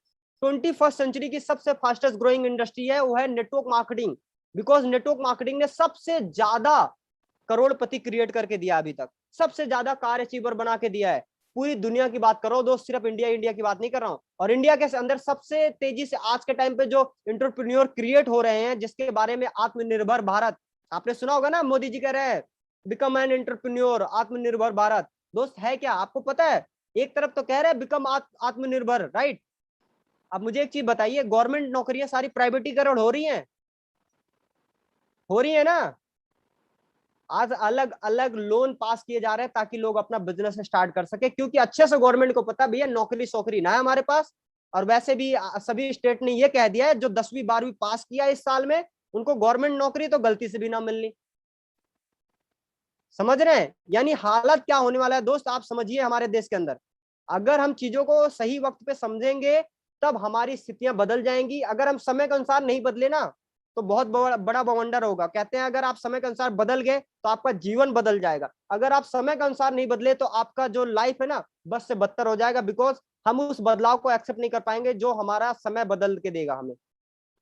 21st सेंचुरी की सबसे फास्टेस्ट ग्रोइंग इंडस्ट्री है वो है network marketing. Because network marketing ने सबसे ज्यादा करोड़पति क्रिएट करके दिया, अभी तक सबसे ज्यादा कार अचीवर बना के दिया है। पूरी दुनिया की बात करो दोस्त, सिर्फ इंडिया इंडिया की बात नहीं कर रहा हूं। और इंडिया के अंदर सबसे तेजी से आज के टाइम पे जो इंटरप्रेन्योर क्रिएट हो रहे हैं, जिसके बारे में आत्मनिर्भर भारत, आपने सुना होगा ना, मोदी जी कह रहे हैं बिकम एन एंटरप्रेन्योर, आत्मनिर्भर भारत। दोस्त है क्या आपको पता है, एक तरफ तो कह रहे हैं बिकम आत्मनिर्भर, राइट। अब मुझे एक चीज बताइए, गवर्नमेंट नौकरियां सारी प्राइवेटीकरण हो रही है ना। आज अलग अलग लोन पास किए जा रहे हैं ताकि लोग अपना बिजनेस स्टार्ट कर सके, क्योंकि अच्छे से गवर्नमेंट को पता भैया नौकरी सोकरी ना है हमारे पास। और वैसे भी सभी स्टेट ने ये कह दिया है जो 10वीं 12वीं पास किया इस साल में, उनको गवर्नमेंट नौकरी तो गलती से भी ना मिलनी। समझ रहे हैं, यानी हालत क्या होने वाला है दोस्त, आप समझिए हमारे देश के अंदर। अगर हम चीजों को सही वक्त पे समझेंगे तब हमारी स्थितियां बदल जाएंगी। अगर हम समय के अनुसार नहीं बदले ना तो बहुत बड़ा बवंडर होगा। कहते हैं अगर आप समय के अनुसार बदल गए तो आपका जीवन बदल जाएगा, अगर आप समय के अनुसार नहीं बदले तो आपका जो लाइफ है ना बस से बदतर हो जाएगा। बिकॉज हम उस बदलाव को एक्सेप्ट नहीं कर पाएंगे जो हमारा समय बदल के देगा हमें,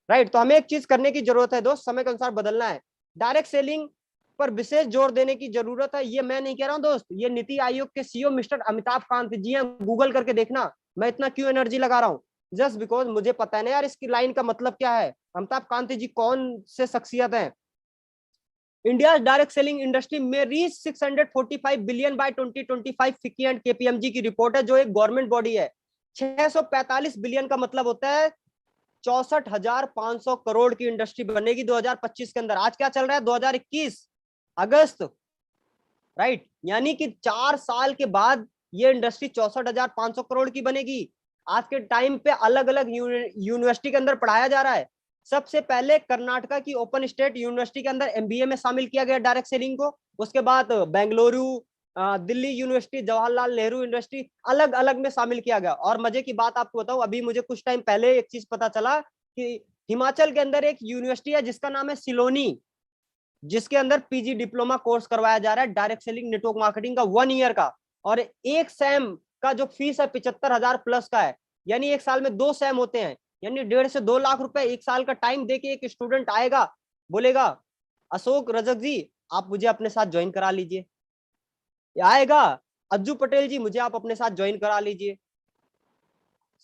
राइट। तो हमें एक चीज करने की जरूरत है दोस्त, समय के अनुसार बदलना है। डायरेक्ट सेलिंग पर विशेष जोर देने की जरूरत है। ये मैं नहीं कह रहा हूं दोस्त, ये नीति आयोग के सीईओ मिस्टर अमिताभ कांत जी हैं, गूगल करके देखना मैं इतना क्यों एनर्जी लगा रहा हूं। जस्ट बिकॉज मुझे पता है ना यार इसकी लाइन का मतलब क्या है। अमिताभ कांत जी कौन से शख्सियत हैं? इंडिया डायरेक्ट सेलिंग इंडस्ट्री में reach 645 billion bye 2025 FICCI and KPMG की रिपोर्ट है, जो एक गवर्नमेंट बॉडी है। 645 बिलियन का मतलब होता है 64,500 करोड़ की इंडस्ट्री बनेगी 2025 के अंदर। आज क्या चल रहा है? 2021 अगस्त, राइट। यानी कि 4 साल के बाद ये इंडस्ट्री 64,500 करोड़ की बनेगी। आज के टाइम पे अलग अलग यूनिवर्सिटी के अंदर पढ़ाया जा रहा है। सबसे पहले कर्नाटका की ओपन स्टेट यूनिवर्सिटी के अंदर एमबीए में शामिल किया गया डायरेक्ट सेलिंग को। उसके बाद बेंगलुरु, दिल्ली यूनिवर्सिटी, जवाहरलाल नेहरू यूनिवर्सिटी, अलग अलग में शामिल किया गया। और मजे की बात आपको बताऊं, अभी मुझे कुछ टाइम पहले एक चीज पता चला कि हिमाचल के अंदर एक यूनिवर्सिटी है जिसका नाम है सिलोनी, जिसके अंदर पीजी डिप्लोमा कोर्स करवाया जा रहा है डायरेक्ट सेलिंग नेटवर्क मार्केटिंग का 1 ईयर का। और एक सैम का जो फीस है 75,000 प्लस का है। यानी एक साल में 2 सैम होते हैं, यानी 1.5 से 2 लाख रुपए एक साल का टाइम देके एक स्टूडेंट आएगा, बोलेगा अशोक रजक जी आप मुझे अपने साथ ज्वाइन करा लीजिए, आएगा अज्जू पटेल जी मुझे आप अपने साथ ज्वाइन करा लीजिए।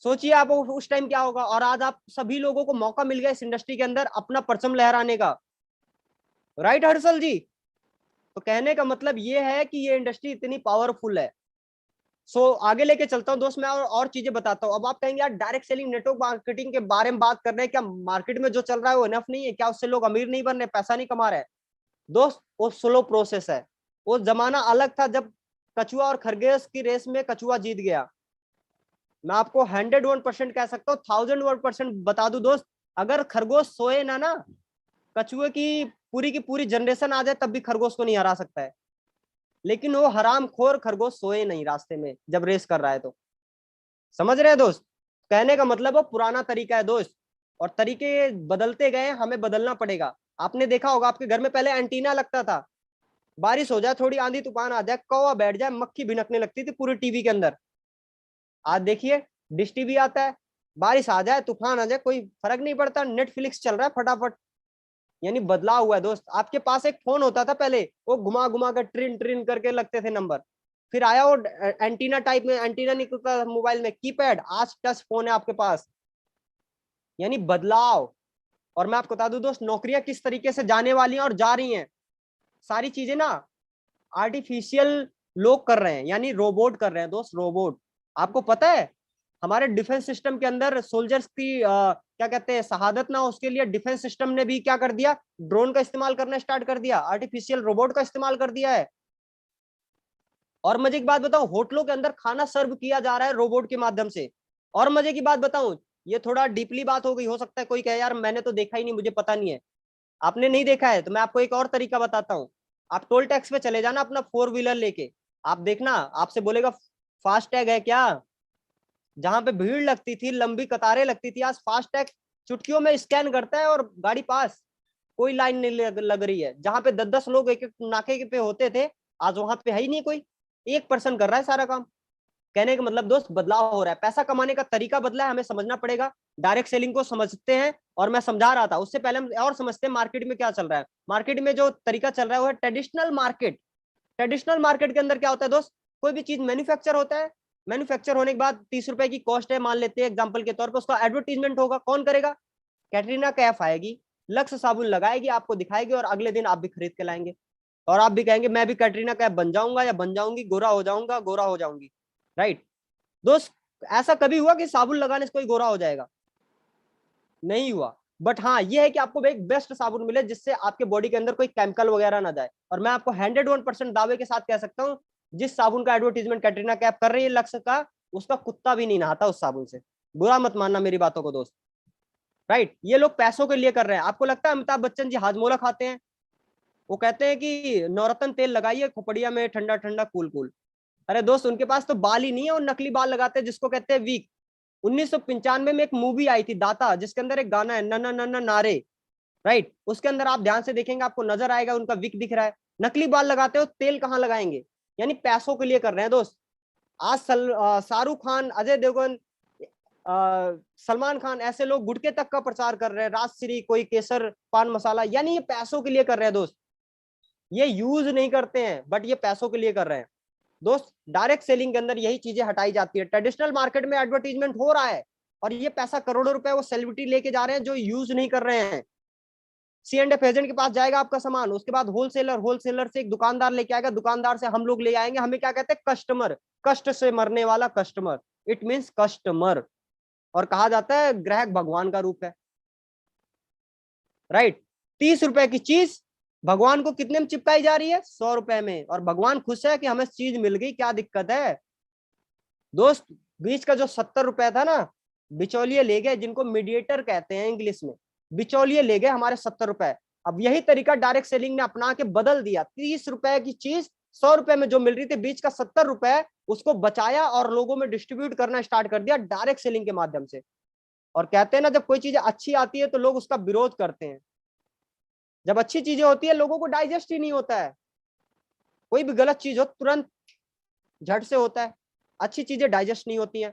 सोचिए आप उस टाइम क्या होगा। और आज आप सभी लोगों को मौका मिल गया इस इंडस्ट्री के अंदर अपना परचम लहराने का, राइट हर्षल जी? तो कहने का मतलब ये है कि ये इंडस्ट्री इतनी पावरफुल है। आगे लेके चलता हूं दोस्त मैं, और चीजें बताता हूं। अब आप कहेंगे यार डायरेक्ट सेलिंग नेटवर्क मार्केटिंग के बारे में बात कर रहे हैं, क्या मार्केट में जो चल रहा है वो इनफ नहीं है? क्या उससे लोग अमीर नहीं बन रहे, पैसा नहीं कमा रहे? दोस्त वो स्लो प्रोसेस है। वो जमाना अलग था जब कछुआ और खरगोश की रेस में कछुआ जीत गया। मैं आपको 101% कह सकता हूँ, 1001% बता दूं दोस्त, अगर खरगोश सोए ना कछुए की पूरी जनरेशन आ जाए तब भी खरगोश को नहीं हरा सकता है। लेकिन वो हराम खोर खरगोश सोए नहीं रास्ते में जब रेस कर रहा है। तो समझ रहे हैं दोस्त? कहने का मतलब वो पुराना तरीका है दोस्त, और तरीके बदलते गए, हमें बदलना पड़ेगा। आपने देखा होगा आपके घर में पहले एंटीना लगता था, बारिश हो जाए, थोड़ी आंधी तूफान आ जाए, कौवा बैठ जाए, मक्खी भिनकने लगती थी पूरी टीवी के अंदर। आज देखिए डिश टीवी आता है, बारिश आ जाए, तूफान आ जाए, कोई फर्क नहीं पड़ता, नेटफ्लिक्स चल रहा है फटाफट। यानी बदलाव हुआ है दोस्त। आपके पास एक फोन होता था पहले, वो घुमा घुमा कर ट्रिन ट्रिन करके लगते थे नंबर। फिर आया वो एंटीना टाइप में, एंटीना निकलता था मोबाइल में, कीपैड, आज टच फोन है आपके पास। यानी बदलाव। और मैं आपको बता दूं दोस्त, नौकरियां किस तरीके से जाने वाली हैं और जा रही हैं। सारी चीजें ना आर्टिफिशियल लोग कर रहे हैं, यानी रोबोट कर रहे हैं दोस्त, रोबोट। आपको पता है हमारे डिफेंस सिस्टम के अंदर सोल्जर्स की क्या कहते हैं शहादत ना हो, उसके लिए डिफेंस सिस्टम ने भी क्या कर दिया, ड्रोन का इस्तेमाल करना स्टार्ट कर दिया, आर्टिफिशियल रोबोट का इस्तेमाल कर दिया है। और मजे की बात बताऊं, होटलों के अंदर खाना सर्व किया जा रहा है रोबोट के माध्यम से। और मजे की बात बताऊं, ये थोड़ा डीपली बात हो गई, हो सकता है कोई कहे यार मैंने तो देखा ही नहीं, मुझे पता नहीं है। आपने नहीं देखा है तो मैं आपको एक और तरीका बताता हूँ। आप टोल टैक्स पे चले जाना अपना 4 व्हीलर लेके, आप देखना आपसे बोलेगा फास्ट टैग है क्या? जहां पे भीड़ लगती थी, लंबी कतारें लगती थी, आज फास्ट टैग चुटकियों में स्कैन करता है और गाड़ी पास, कोई लाइन नहीं लग रही है। जहां पे 10-10 लोग एक एक नाके पे होते थे, आज वहां पे है ही नहीं कोई, एक पर्सन कर रहा है सारा काम। कहने का मतलब दोस्त बदलाव हो रहा है, पैसा कमाने का तरीका बदला है, हमें समझना पड़ेगा। डायरेक्ट सेलिंग को समझते हैं, और मैं समझा रहा था उससे पहले हम और समझते हैं मार्केट में क्या चल रहा है। मार्केट में जो तरीका चल रहा है वो है ट्रेडिशनल मार्केट। ट्रेडिशनल मार्केट के अंदर क्या होता है दोस्त, कोई भी चीज मैन्युफैक्चर होता है, मैन्युफैक्चर होने के बाद 30 रुपए की कॉस्ट है मान लेते हैं एग्जाम्पल के तौर पर, उसका एडवर्टीजमेंट होगा, कौन करेगा? कैटरीना कैफ आएगी, लक्स साबुन लगाएगी, आपको दिखाएगी, और अगले दिन आप भी खरीद के लाएंगे, और आप भी कहेंगे मैं भी कैटरीना कैफ बन जाऊंगा या बन जाऊंगी, गोरा हो जाऊंगा, गोरा हो जाऊंगी, राइट दोस्त? ऐसा कभी हुआ कि साबुन लगाने से कोई गोरा हो जाएगा? नहीं हुआ। बट हाँ ये है कि आपको एक बेस्ट साबुन मिले जिससे आपके बॉडी के अंदर कोई केमिकल वगैरह ना जाए। और मैं आपको 101% दावे के साथ कह सकता हूँ, जिस साबुन का एडवर्टीजमेंट कैटरीना कैफ कर रही है लक्स का, उसका कुत्ता भी नहीं नहाता उस साबुन से। बुरा मत मानना मेरी बातों को दोस्त, राइट? ये लोग पैसों के लिए कर रहे हैं। आपको लगता है अमिताभ बच्चन जी हाजमोला खाते हैं? वो कहते हैं कि नवरत्न तेल लगाइए खोपड़िया में, ठंडा ठंडा कूल कूल। अरे दोस्त उनके पास तो बाल ही नहीं है, वो नकली बाल लगाते हैं जिसको कहते हैं वीक। 1995 में एक मूवी आई थी दाता, जिसके अंदर एक गाना है नन्ना नन्ना नारे, राइट? उसके अंदर आप ध्यान से देखेंगे आपको नजर आएगा उनका विक दिख रहा है। नकली बाल लगाते हो, तेल कहाँ लगाएंगे? यानी पैसों के लिए कर रहे हैं दोस्त। आज शाहरुख खान, अजय देवगन, सलमान खान, ऐसे लोग गुटके तक का प्रचार कर रहे हैं, राजश्री, कोई केसर पान मसाला, यानी ये पैसों के लिए कर रहे हैं दोस्त। ये यूज नहीं करते हैं बट ये पैसों के लिए कर रहे हैं दोस्त। डायरेक्ट सेलिंग के अंदर यही चीजें हटाई जाती है। ट्रेडिशनल मार्केट में एडवर्टीजमेंट हो रहा है, और ये पैसा करोड़ों रुपए वो सेलिब्रिटी लेके जा रहे हैं जो यूज नहीं कर रहे हैं। C&F एजेंट के पास जाएगा आपका सामान, उसके बाद होलसेलर से एक दुकानदार लेके आएगा, दुकानदार से हम लोग ले आएंगे। हमें क्या कहते हैं? कस्टमर, कष्ट से मरने वाला कस्टमर, इट मींस कस्टमर। और कहा जाता है ग्राहक भगवान का रूप है, राइट। 30 रुपए की चीज भगवान को कितने में चिपकाई जा रही है? 100 रुपए में, और भगवान खुश है कि हमें चीज मिल गई, क्या दिक्कत है दोस्त। बीच का जो 70 रुपए था ना, बिचौलिए ले गए, जिनको मीडिएटर कहते हैं इंग्लिश में, बिचौलिए ले गए हमारे 70 रुपए। अब यही तरीका डायरेक्ट सेलिंग ने अपना के बदल दिया। 30 रुपए की चीज 100 रुपए में जो मिल रही थी, बीच का 70 रुपए उसको बचाया और लोगों में डिस्ट्रीब्यूट करना स्टार्ट कर दिया डायरेक्ट सेलिंग के माध्यम से। और कहते हैं ना, जब कोई चीज अच्छी आती है तो लोग उसका विरोध करते हैं। जब अच्छी चीजें होती है लोगों को डाइजेस्ट ही नहीं होता है। कोई भी गलत चीज हो तुरंत झट से होता है, अच्छी चीजें डाइजेस्ट नहीं होती हैं।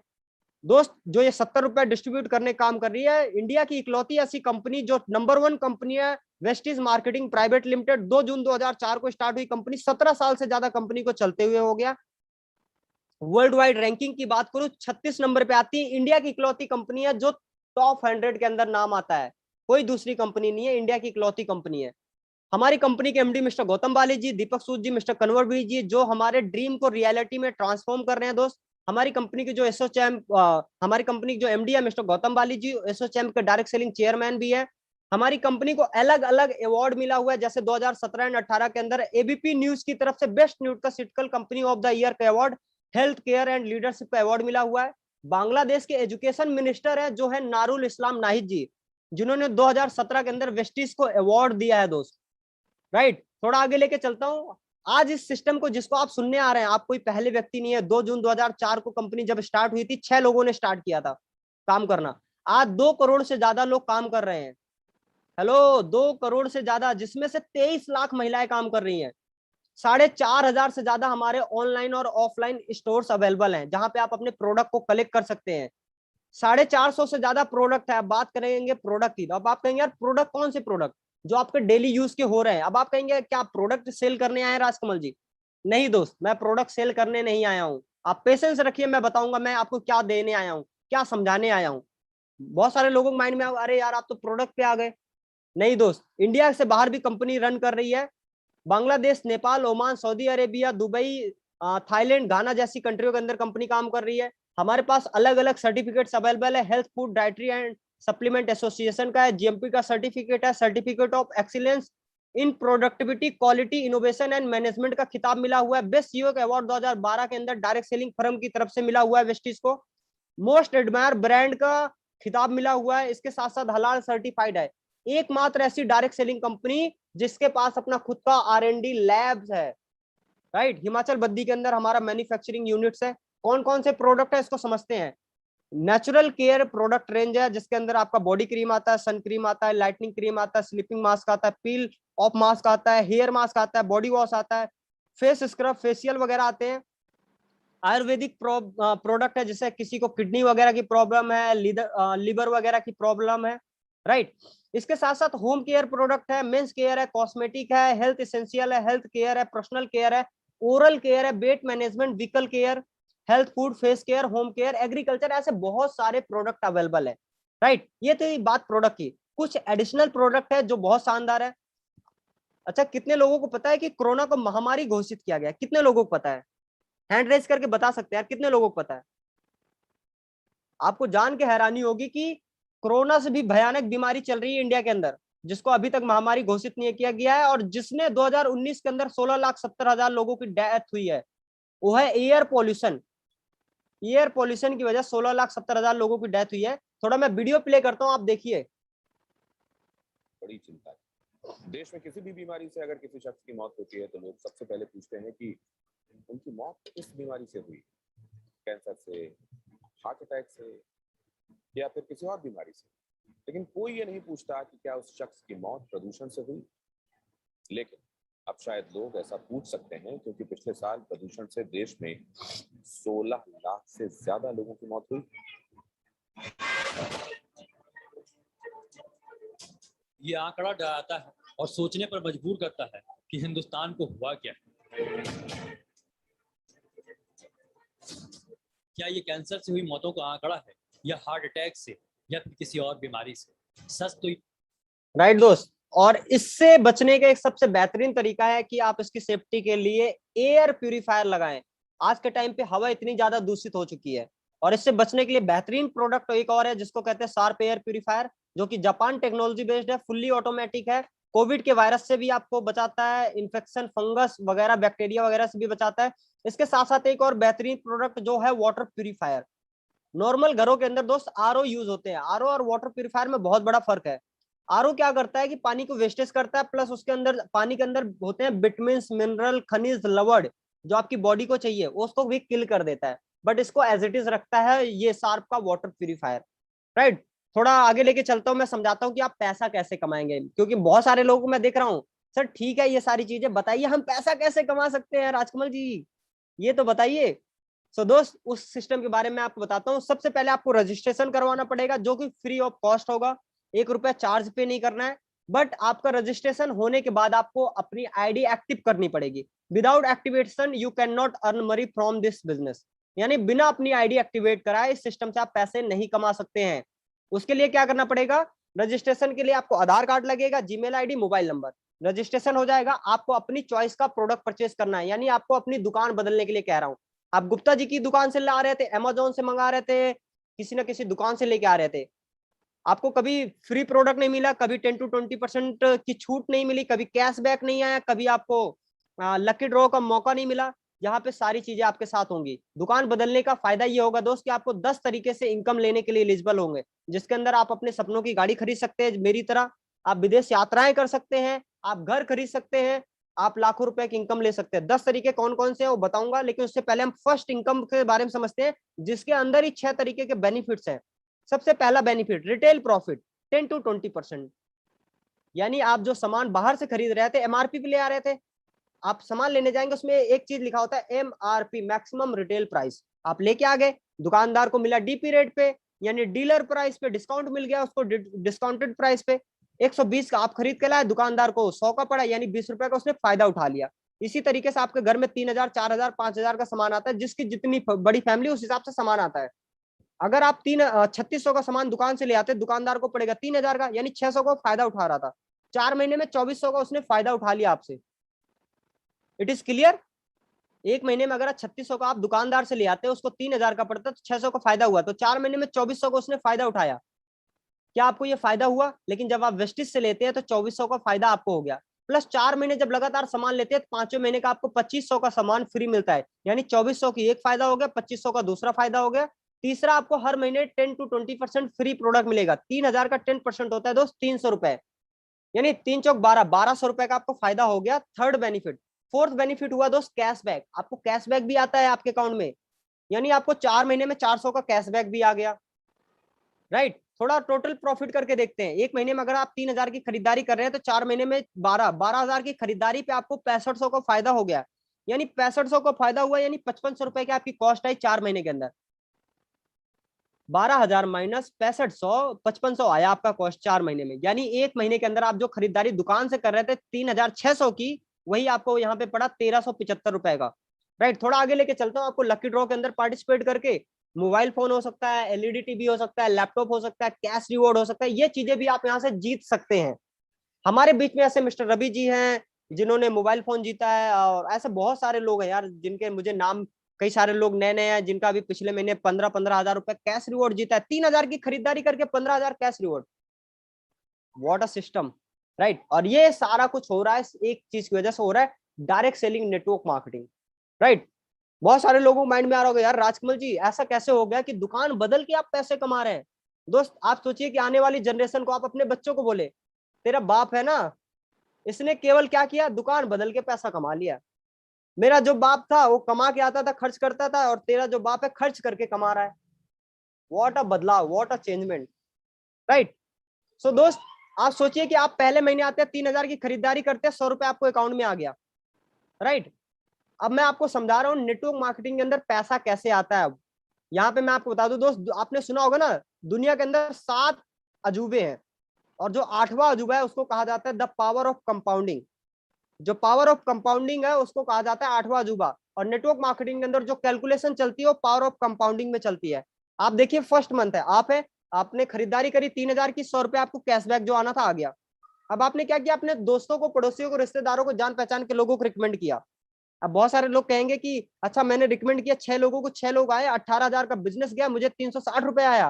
दोस्त, जो ये 70 रुपए डिस्ट्रीब्यूट करने काम कर रही है, इंडिया की इकलौती ऐसी कंपनी जो नंबर 1 कंपनी है, वेस्टीज मार्केटिंग प्राइवेट लिमिटेड। 2 जून 2004 को स्टार्ट हुई कंपनी, 17 साल से ज्यादा कंपनी को चलते हुए हो गया। वर्ल्ड वाइड रैंकिंग की बात करूं, 36 नंबर पे आती है। इंडिया की इकलौती कंपनी है जो टॉप 100 के अंदर नाम आता है, कोई दूसरी कंपनी नहीं है, इंडिया की इकलौती कंपनी है। हमारी कंपनी के एमडी मिस्टर गौतम बाली जी, दीपक सूद जी, मिस्टर कन्वर भी जी, जो हमारे ड्रीम को रियलिटी में ट्रांसफॉर्म कर रहे हैं। दोस्त, हमारी कंपनी की जो एसोचैम, हमारी कंपनी की जो एमडी है मिस्टर गौतम बाली जी, एसोचैम के डायरेक्ट सेलिंग चेयरमैन भी है। हमारी कंपनी को अलग अलग अवार्ड मिला हुआ है, जैसे 2017 एंड 18 के अंदर एबीपी न्यूज की तरफ से best nutraceutical company of the year का award, health care and leadership का अवार्ड मिला हुआ है। बांग्लादेश के एजुकेशन मिनिस्टर है जो है नारुल इस्लाम नाहिद जी, जिन्होंने 2017 के अंदर वेस्टीज को अवार्ड दिया है। दोस्त, राइट, थोड़ा आगे लेके चलता हूं। आज इस सिस्टम को जिसको आप सुनने आ रहे हैं, आप कोई पहले व्यक्ति नहीं है। 2 जून 2004 को कंपनी जब स्टार्ट हुई थी, 6 लोगों ने स्टार्ट किया था काम करना। आज 2 करोड़ से ज्यादा लोग काम कर रहे हैं। हेलो, 2 करोड़ से ज्यादा, जिसमें से 23 लाख महिलाएं काम कर रही हैं। 4,500 से ज्यादा हमारे ऑनलाइन और ऑफलाइन स्टोर्स अवेलेबल हैं, जहां पे आप अपने प्रोडक्ट को कलेक्ट कर सकते हैं। 450 से ज्यादा प्रोडक्ट है। अब बात करेंगे प्रोडक्ट की, अब आप कहेंगे यार प्रोडक्ट कौन से प्रोडक्ट जो आपके डेली यूज के हो रहे हैं। अब आप कहेंगे क्या प्रोडक्ट सेल करने आए हैं राजकमल जी? नहीं दोस्त, मैं प्रोडक्ट सेल करने नहीं आया हूँ। आप पेशेंस रखिए, मैं बताऊंगा मैं आपको क्या देने आया हूँ, क्या समझाने आया हूँ। बहुत सारे लोगों के माइंड में अरे यार आप तो प्रोडक्ट पे आ गए। नहीं दोस्त, इंडिया से बाहर भी कंपनी रन कर रही है। Bangladesh, Nepal, Oman, Saudi Arabia, Dubai, Thailand, Ghana जैसी कंट्रियों के अंदर कंपनी काम कर रही है। हमारे पास अलग अलग सर्टिफिकेट्स अवेलेबल है। Health food dietary and supplement association का है, जीएमपी का सर्टिफिकेट है, certificate of excellence in productivity, quality, innovation and management का खिताब मिला हुआ है। बेस्ट सीईओ का अवार्ड 2012 के अंदर डायरेक्ट सेलिंग फर्म की तरफ से मिला हुआ है वेस्टीज को। मोस्ट एडमायर ब्रांड का खिताब मिला हुआ है। इसके साथ साथ हलाल सर्टिफाइड है। एकमात्र ऐसी डायरेक्ट सेलिंग कंपनी जिसके पास अपना खुद का R&D लैब्स है, राइट। हिमाचल बद्दी के अंदर हमारा मैन्युफैक्चरिंग यूनिट्स है। कौन कौन से प्रोडक्ट है इसको समझते हैं। नेचुरल केयर प्रोडक्ट रेंज है, जिसके अंदर आपका बॉडी क्रीम आता है, सन क्रीम आता है, लाइटनिंग क्रीम आता है, स्लीपिंग मास्क आता है, पील ऑफ मास्क आता है, हेयर मास्क आता है, बॉडी वॉश आता है, फेस स्क्रब, फेशियल वगैरह आते हैं। आयुर्वेदिक प्रोडक्ट है, जैसे किसी को किडनी वगैरह की प्रॉब्लम है, लीवर वगैरह की प्रॉब्लम है, राइट। इसके साथ साथ होम केयर प्रोडक्ट है, मेंस केयर है, कॉस्मेटिक है, हेल्थ एसेंशियल है, हेल्थ केयर है, पर्सनल केयर है, ओरल केयर है, weight management, vehicle care, health food, face care, home care, agriculture, ऐसे बहुत सारे प्रोडक्ट अवेलेबल है, राइट। ये तो बात प्रोडक्ट की। कुछ एडिशनल प्रोडक्ट है जो बहुत शानदार है। अच्छा, कितने लोगों को पता है कि कोरोना को महामारी घोषित किया गया? कितने लोगों को पता है? हैंड रेज करके बता सकते हैं यार, कितने लोगों को पता है? आपको जान के हैरानी होगी कि कोरोना से भी भयानक बीमारी चल रही है इंडिया के अंदर, जिसको अभी तक महामारी घोषित नहीं किया गया है, और जिसने 2019 के अंदर 16,70,000 लोगों की डेथ हुई है, वो है एयर पॉल्यूशन। एयर पॉल्यूशन की वजह 16,70,000 लोगों की डेथ हुई है। थोड़ा मैं वीडियो प्ले करता हूं, आप देखिए। बड़ी चिंता है। देश में किसी भी बीमारी से अगर किसी शख्स की मौत होती है तो लोग सबसे पहले पूछते हैं कि उनकी मौत किस बीमारी से हुई, कैंसर से, हार्ट अटैक से, या फिर किसी और बीमारी से। लेकिन कोई ये नहीं पूछता कि क्या उस शख्स की मौत प्रदूषण से हुई। लेकिन अब शायद लोग ऐसा पूछ सकते हैं क्योंकि पिछले साल प्रदूषण से देश में 16 लाख से ज्यादा लोगों की मौत हुई। ये आंकड़ा डराता है और सोचने पर मजबूर करता है कि हिंदुस्तान को हुआ क्या। क्या ये कैंसर से हुई मौतों का आंकड़ा है या हार्ट अटैक से या किसी और बीमारी से। सच तो राइट दोस्त, और इससे बचने का एक सबसे बेहतरीन तरीका है कि आप इसकी सेफ्टी के लिए एयर प्यूरिफायर लगाएं। आज के टाइम पे हवा इतनी ज्यादा दूषित हो चुकी है, और इससे बचने के लिए बेहतरीन प्रोडक्ट एक और है जिसको कहते हैं शार्प एयर प्यूरिफायर, जो कि जापान टेक्नोलॉजी बेस्ड है, फुल्ली ऑटोमेटिक है, कोविड के वायरस से भी आपको बचाता है, इन्फेक्शन, फंगस वगैरह, बैक्टीरिया वगैरह से भी बचाता है। इसके साथ साथ एक और बेहतरीन प्रोडक्ट जो है वाटर प्यूरिफायर। नॉर्मल घरों के अंदर दोस्त आरओ यूज होते हैं, आरओ और वाटर प्यूरिफायर में बहुत बड़ा फर्क है। आरओ क्या करता है कि पानी को वेस्टेज करता है, प्लस उसके अंदर, पानी के अंदर होते हैं विटामिन्स, मिनरल, खनिज, लवण जो आपकी बॉडी को चाहिए, उसको भी किल कर देता है। बट इसको एज इट इज रखता है ये शार्प का वाटर प्यूरिफायर। राइट, थोड़ा आगे लेके चलता हूँ, मैं समझाता हूँ कि आप पैसा कैसे कमाएंगे, क्योंकि बहुत सारे लोगों को मैं देख रहा हूँ, सर ठीक है ये सारी चीजें बताइए, हम पैसा कैसे कमा सकते हैं राजकमल जी, ये तो बताइए। सो दोस्त, उस सिस्टम के बारे में आपको बताता हूँ। सबसे पहले आपको रजिस्ट्रेशन करवाना पड़ेगा, जो कि फ्री ऑफ कॉस्ट होगा, 1 रुपया चार्ज पे नहीं करना है। बट आपका रजिस्ट्रेशन होने के बाद आपको अपनी आईडी एक्टिव करनी पड़ेगी। Without activation you can not earn money from this business, यानी बिना अपनी आईडी एक्टिवेट कराए इस सिस्टम से आप पैसे नहीं कमा सकते हैं। उसके लिए क्या करना पड़ेगा, रजिस्ट्रेशन के लिए आपको आधार कार्ड लगेगा, Gmail ID, mobile number. Registration हो जाएगा, आपको अपनी चॉइस का प्रोडक्ट परचेस करना है, यानी आपको अपनी दुकान बदलने के लिए कह रहा हूँ। आप गुप्ता जी की दुकान से ला रहे थे, अमेजोन से मंगा रहे थे, किसी ना किसी दुकान से लेके आ रहे थे, आपको कभी फ्री प्रोडक्ट नहीं मिला, कभी 10 to 20% की छूट नहीं मिली, कभी कैशबैक नहीं आया, कभी आपको लकी ड्रॉ का मौका नहीं मिला। यहाँ पे सारी चीजें आपके साथ होंगी। दुकान बदलने का फायदा ये होगा दोस्त कि आपको 10 तरीके से इनकम लेने के लिए एलिजिबल होंगे, जिसके अंदर आप अपने सपनों की गाड़ी खरीद सकते हैं मेरी तरह, आप विदेश यात्राएं कर सकते हैं, आप घर खरीद सकते हैं, आप लाखों रुपए की इनकम ले सकते हैं। 10 तरीके कौन कौन से हैं वो बताऊंगा, लेकिन उससे पहले हम फर्स्ट इनकम के बारे में समझते हैं, जिसके अंदर ही 6 तरीके के बेनिफिट्स हैं। सबसे पहला बेनिफिट, रिटेल प्रॉफिट 10 to 20%, यानी आप जो सामान बाहर से खरीद रहे थे, एमआरपी पे ले आ रहे थे, आप सामान लेने जाएंगे, उसमें एक चीज लिखा होता है एमआरपी, मैक्सिमम रिटेल प्राइस, आप लेके आ गए, दुकानदार को मिला डीपी रेट पे, यानी डीलर प्राइस पे डिस्काउंट मिल गया उसको, डिस्काउंटेड प्राइस पे 120 का आप खरीद के लाए, दुकानदार को 100 का पड़ा, यानी 20 रुपए का उसने फायदा उठा लिया। इसी तरीके से आपके घर में 3000, 4000, 5000 का सामान आता है, जिसकी जितनी बड़ी फैमिली उस हिसाब से सामान आता है। अगर आप 3600 का सामान दुकान से ले आते, दुकानदार को पड़ेगा 3000 का, यानी 600 का फायदा उठा रहा था, 4 महीने में 2400 का उसने फायदा उठा लिया आपसे। It is clear. एक महीने में अगर 3600 का आप दुकानदार से ले आते हैं, उसको 3000 का पड़ता, तो 600 का फायदा हुआ, तो 4 महीने में 2400 का उसने फायदा उठाया। क्या आपको ये फायदा हुआ? लेकिन जब आप वेस्टिज से लेते हैं तो 2400 का फायदा आपको हो गया, प्लस 4 महीने जब लगातार सामान लेते हैं तो 5वें महीने का आपको 2500 का सामान फ्री मिलता है, यानी 2400 की एक फायदा हो गया, 2500 का दूसरा फायदा हो गया। तीसरा, आपको हर महीने 10 to 20% फ्री प्रोडक्ट मिलेगा। 3000 का 10% होता है दोस्त 300 रुपए, यानी 3 चौक 12, 1200 रुपए का आपको फायदा हो गया। थर्ड बेनिफिट, फोर्थ बेनिफिट हुआ दोस्त कैशबैक, आपको कैशबैक भी आता है आपके अकाउंट में, यानी आपको 4 महीने में 400 का कैशबैक भी आ गया। राइट, थोड़ा टोटल प्रॉफिट करके देखते हैं। एक महीने में अगर आप 3000 की खरीदारी कर रहे हैं तो 4 महीने में 12000 की खरीदारी पे आपको 6500 का फायदा हो गया, यानी 6500 का फायदा हुआ, यानी 5500 रुपए की आपकी कॉस्ट आई 4 महीने के अंदर। 12000 माइनस 6500, 5500 आया आपका कॉस्ट 4 महीने में, यानी एक महीने के अंदर आप जो खरीदारी दुकान से कर रहे थे 3600 की, वही आपको यहाँ पे पड़ा 1375 रुपए का। राइट, थोड़ा आगे लेके चलता हूँ आपको। लकी ड्रॉ के अंदर पार्टिसिपेट करके मोबाइल फोन हो सकता है, एलईडी टीवी हो सकता है, लैपटॉप हो सकता है, कैश रिवॉर्ड हो सकता है, ये चीजें भी आप यहाँ से जीत सकते हैं। हमारे बीच में ऐसे मिस्टर रवि जी हैं जिन्होंने मोबाइल फोन जीता है, और ऐसे बहुत सारे लोग हैं यार जिनके मुझे नाम, कई सारे लोग नए नए हैं जिनका अभी पिछले महीने 15 हजार रुपए कैश रिवॉर्ड जीता है। 3000 की खरीदारी करके 15,000 cash reward, what a system. Right, और ये सारा कुछ हो रहा है एक चीज की वजह से हो रहा है, direct selling network marketing. Right, बहुत सारे लोगों को माइंड में आ रहा होगा यार राजकमल जी ऐसा कैसे हो गया कि दुकान बदल के आप पैसे कमा रहे हैं। दोस्त, आप सोचिए कि आने वाली जनरेशन को आप अपने बच्चों को बोले, तेरा बाप है ना, इसने केवल क्या किया, दुकान बदल के पैसा कमा लिया। मेरा जो बाप था वो कमा के आता था, खर्च करता था, और तेरा जो बाप है खर्च करके कमा रहा है। व्हाट अ बदलाव, व्हाट अ चेंजमेंट। राइट, सो दोस्त, आप सोचिए कि आप पहले महीने आते हैं 3000 की खरीदारी करते हैं, 100 रुपए आपको अकाउंट में आ गया। राइट, अब मैं आपको समझा रहा हूँ नेटवर्क मार्केटिंग के अंदर पैसा कैसे आता है। अब यहाँ पे मैं आपको बता दूं दोस्त, आपने सुना होगा ना, दुनिया के अंदर 7 अजूबे हैं, और जो 8वां अजूबा है उसको कहा जाता है द पावर ऑफ कंपाउंडिंग। जो पावर ऑफ कंपाउंडिंग है उसको कहा जाता है 8वां अजूबा। और नेटवर्क मार्केटिंग के अंदर जो कैलकुलेशन चलती है वो पावर ऑफ कंपाउंडिंग में चलती है। आप देखिए फर्स्ट मंथ है, आप है, आपने खरीदारी करी 3,000 की, 100 रुपए आपको कैशबैक जो आना था आ गया। अब आपने क्या किया, अपने दोस्तों को, पड़ोसियों को, रिश्तेदारों को, जान पहचान के लोगों को रिकमेंड किया। अब बहुत सारे लोग कहेंगे कि अच्छा मैंने रिकमेंड किया 6 लोगों को, 6 लोग आए, 18,000 का बिजनेस गया, मुझे 360 रुपए आया,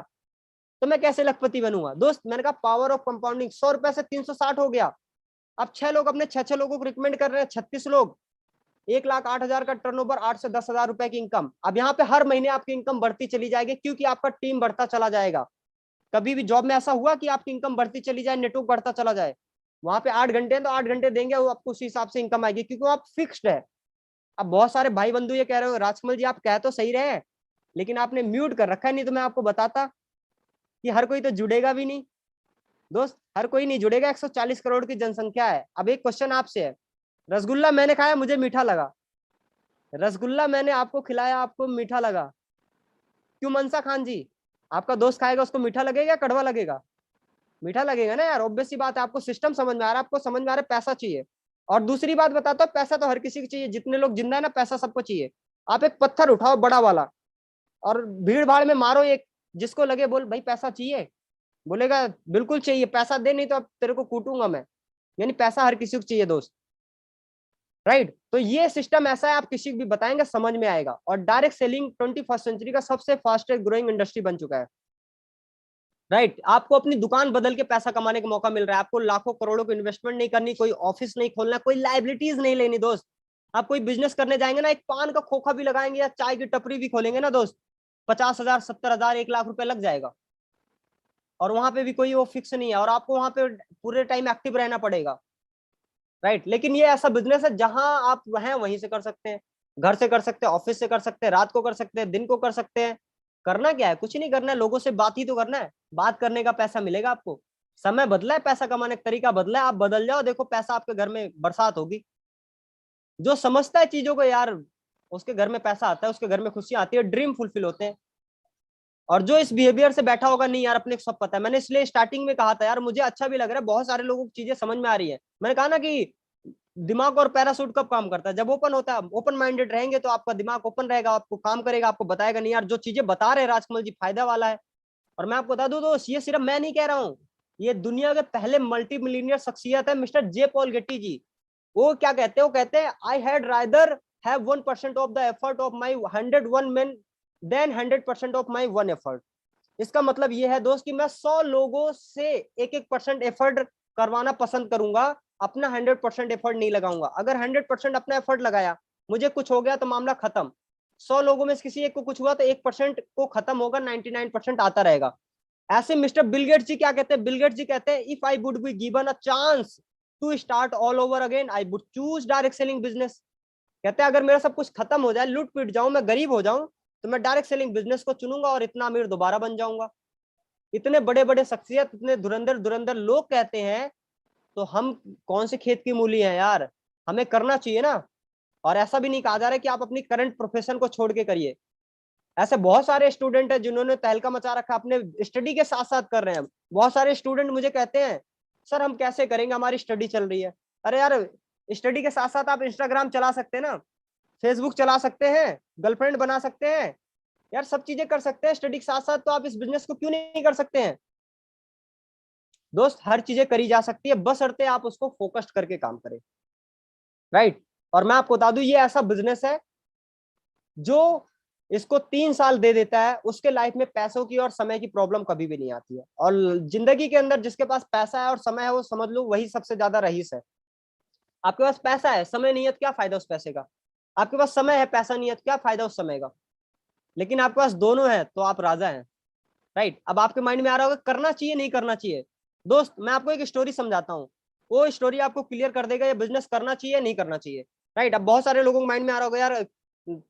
तो मैं कैसे लखपति बनूंगा? दोस्त मैंने कहा पावर ऑफ कंपाउंडिंग, 100 रुपए से 360 हो गया। अब 6 लोग अपने 6 लोगों को रिकमेंड कर रहे हैं, 36 लोग, 1,08,000 का टर्नओवर, 8 से 10,000 रुपए की इनकम। अब यहाँ पे हर महीने आपकी इनकम बढ़ती चली जाएगी, क्योंकि आपका टीम बढ़ता चला जाएगा। कभी भी जॉब में ऐसा हुआ कि आपकी इनकम बढ़ती चली जाए, नेटवर्क बढ़ता चला जाए? वहां पे 8 घंटे हैं तो 8 घंटे देंगे, वो आपको उसी हिसाब से इनकम आएगी, क्योंकि वो आप फिक्स्ड है। अब बहुत सारे भाई बंधु ये कह रहे हो राजकमल जी आप कह तो सही रहे, लेकिन आपने म्यूट कर रखा है, नहीं तो मैं आपको बताता कि हर कोई तो जुड़ेगा भी नहीं। दोस्त हर कोई नहीं जुड़ेगा, 140 करोड़ की जनसंख्या है। अब एक क्वेश्चन आपसे है, रसगुल्ला मैंने खाया, मुझे मीठा लगा, रसगुल्ला मैंने आपको खिलाया, आपको मीठा लगा, क्यों मनसा खान जी? आपका दोस्त खाएगा उसको मीठा लगेगा या कड़वा लगेगा? मीठा लगेगा ना यार, ऑब्वियस सी बात है। आपको सिस्टम समझ में आ रहा है, आपको समझ में आ रहा है, पैसा चाहिए। और दूसरी बात बताता हूँ, पैसा तो हर किसी को चाहिए, जितने लोग जिंदा है ना, पैसा सबको चाहिए। आप एक पत्थर उठाओ बड़ा वाला और भीड़ भाड़ में मारो एक, जिसको लगे बोल भाई पैसा चाहिए, बोलेगा बिल्कुल चाहिए, पैसा दे नहीं तो अब तेरे को कूटूंगा मैं। यानी पैसा हर किसी को चाहिए दोस्त, राइट? तो ये सिस्टम ऐसा है, आप किसी को भी बताएंगे समझ में आएगा। और डायरेक्ट सेलिंग 21st सेंचुरी का सबसे फास्टेस्ट ग्रोइंग इंडस्ट्री बन चुका है, राइट? आपको अपनी दुकान बदल के पैसा कमाने का मौका मिल रहा है। आपको लाखों करोड़ों की इन्वेस्टमेंट नहीं करनी, कोई ऑफिस नहीं खोलना, कोई लाइबिलिटीज नहीं लेनी दोस्त। आप कोई बिजनेस करने जाएंगे ना, एक पान का खोखा भी लगाएंगे या चाय की टपरी भी खोलेंगे ना दोस्त, 50,000, 70,000, 1 लाख रुपए लग जाएगा। और वहां पे भी कोई वो फिक्स नहीं है, और आपको वहां पे पूरे टाइम एक्टिव रहना पड़ेगा, राइट? लेकिन ये ऐसा बिजनेस है जहां आप हैं वहीं से कर सकते हैं, घर से कर सकते हैं, ऑफिस से कर सकते हैं, रात को कर सकते हैं, दिन को कर सकते हैं। करना क्या है? कुछ नहीं करना है, लोगों से बात ही तो करना है। बात करने का पैसा मिलेगा आपको। समय बदला है, पैसा कमाने का तरीका बदला है, आप बदल जाओ, देखो पैसा आपके घर में बरसात होगी। जो समझता है चीजों को यार, उसके घर में पैसा आता है, उसके घर में खुशियां आती है, ड्रीम फुलफिल होते हैं। और जो इस बिहेवियर से बैठा होगा, नहीं यार अपने को सब पता है, मैंने इसलिए स्टार्टिंग में कहा था यार, मुझे अच्छा भी लग रहा है, बहुत सारे लोगों को चीजें समझ में आ रही है। मैंने कहा ना कि दिमाग और पैरासूट कब काम करता है? जब ओपन होता है। ओपन माइंडेड रहेंगे तो आपका दिमाग ओपन रहेगा, आपको काम करेगा, आपको बताएगा नहीं यार जो चीजें बता रहे हैं राजकमल जी फायदा वाला है। और मैं आपको बता दूं दोस्त, ये सिर्फ मैं नहीं कह रहा हूँ, ये दुनिया के पहले मल्टी मिलीनियर शख्सियत है mister J Paul Getty ji. वो क्या कहते हैं? वो कहते हैं I had rather have 1% of the effort of my 101 men than 100% of my 1 effort. इसका मतलब ये है दोस्त कि मैं 100 लोगों से 1-1% एफर्ट करवाना पसंद करूंगा, अपना 100% एफर्ट नहीं लगाऊंगा। अगर 100% अपना एफर्ट लगाया, मुझे कुछ हो गया तो मामला खत्म। 100 लोगों में से किसी एक को कुछ हुआ तो 1% को खत्म होगा, 99% आता रहेगा। ऐसे मिस्टर बिल गेट्स जी क्या कहते हैं? बिल गेट्स जी कहते हैं if I would be given a chance to start all over again I would choose direct selling business. कहते हैं अगर मेरा सब कुछ खत्म हो जाए, लूट पीट जाऊं, मैं गरीब हो जाऊं, तो मैं डायरेक्ट सेलिंग बिजनेस को चुनूंगा और इतना अमीर दोबारा बन जाऊंगा। इतने बड़े बड़े शख्सियत, इतने धुरंधर धुरंधर लोग कहते हैं, तो हम कौन से खेत की मूली हैं यार? हमें करना चाहिए ना। और ऐसा भी नहीं कहा जा रहा है कि आप अपनी करंट प्रोफेशन को छोड़ के करिए। ऐसे बहुत सारे स्टूडेंट हैं जिन्होंने तहलका मचा रखा, अपने स्टडी के साथ साथ कर रहे हैं। बहुत सारे स्टूडेंट मुझे कहते हैं सर हम कैसे करेंगे, हमारी स्टडी चल रही है। अरे यार स्टडी के साथ साथ आप इंस्टाग्राम चला सकते हैं ना, फेसबुक चला सकते हैं, गर्लफ्रेंड बना सकते हैं, यार सब चीजें कर सकते हैं स्टडी के साथ साथ। तो आप इस बिजनेस को क्यों नहीं कर सकते हैं? दोस्त हर चीजें करी जा सकती है, बशर्ते आप उसको फोकस्ड करके काम करें, राइट? और मैं आपको बता दूं ये ऐसा बिजनेस है जो इसको 3 साल दे देता है, उसके लाइफ में पैसों की और समय की प्रॉब्लम कभी भी नहीं आती है। और जिंदगी के अंदर जिसके पास पैसा है और समय है, वो समझ लो वही सबसे ज्यादा रईस है। आपके पास पैसा है, समय नहीं है तो क्या फायदा उस पैसे का? आपके पास समय है, पैसा नहीं है तो क्या फायदा उस समय का? लेकिन आपके पास दोनों है तो आप राजा हैं, राइट? अब आपके माइंड में आ रहा होगा करना चाहिए नहीं करना चाहिए। दोस्त मैं आपको एक स्टोरी समझाता हूँ, वो स्टोरी आपको क्लियर कर देगा ये बिजनेस करना चाहिए नहीं करना चाहिए, राइट? अब बहुत सारे लोगों के माइंड में आ रहा होगा यार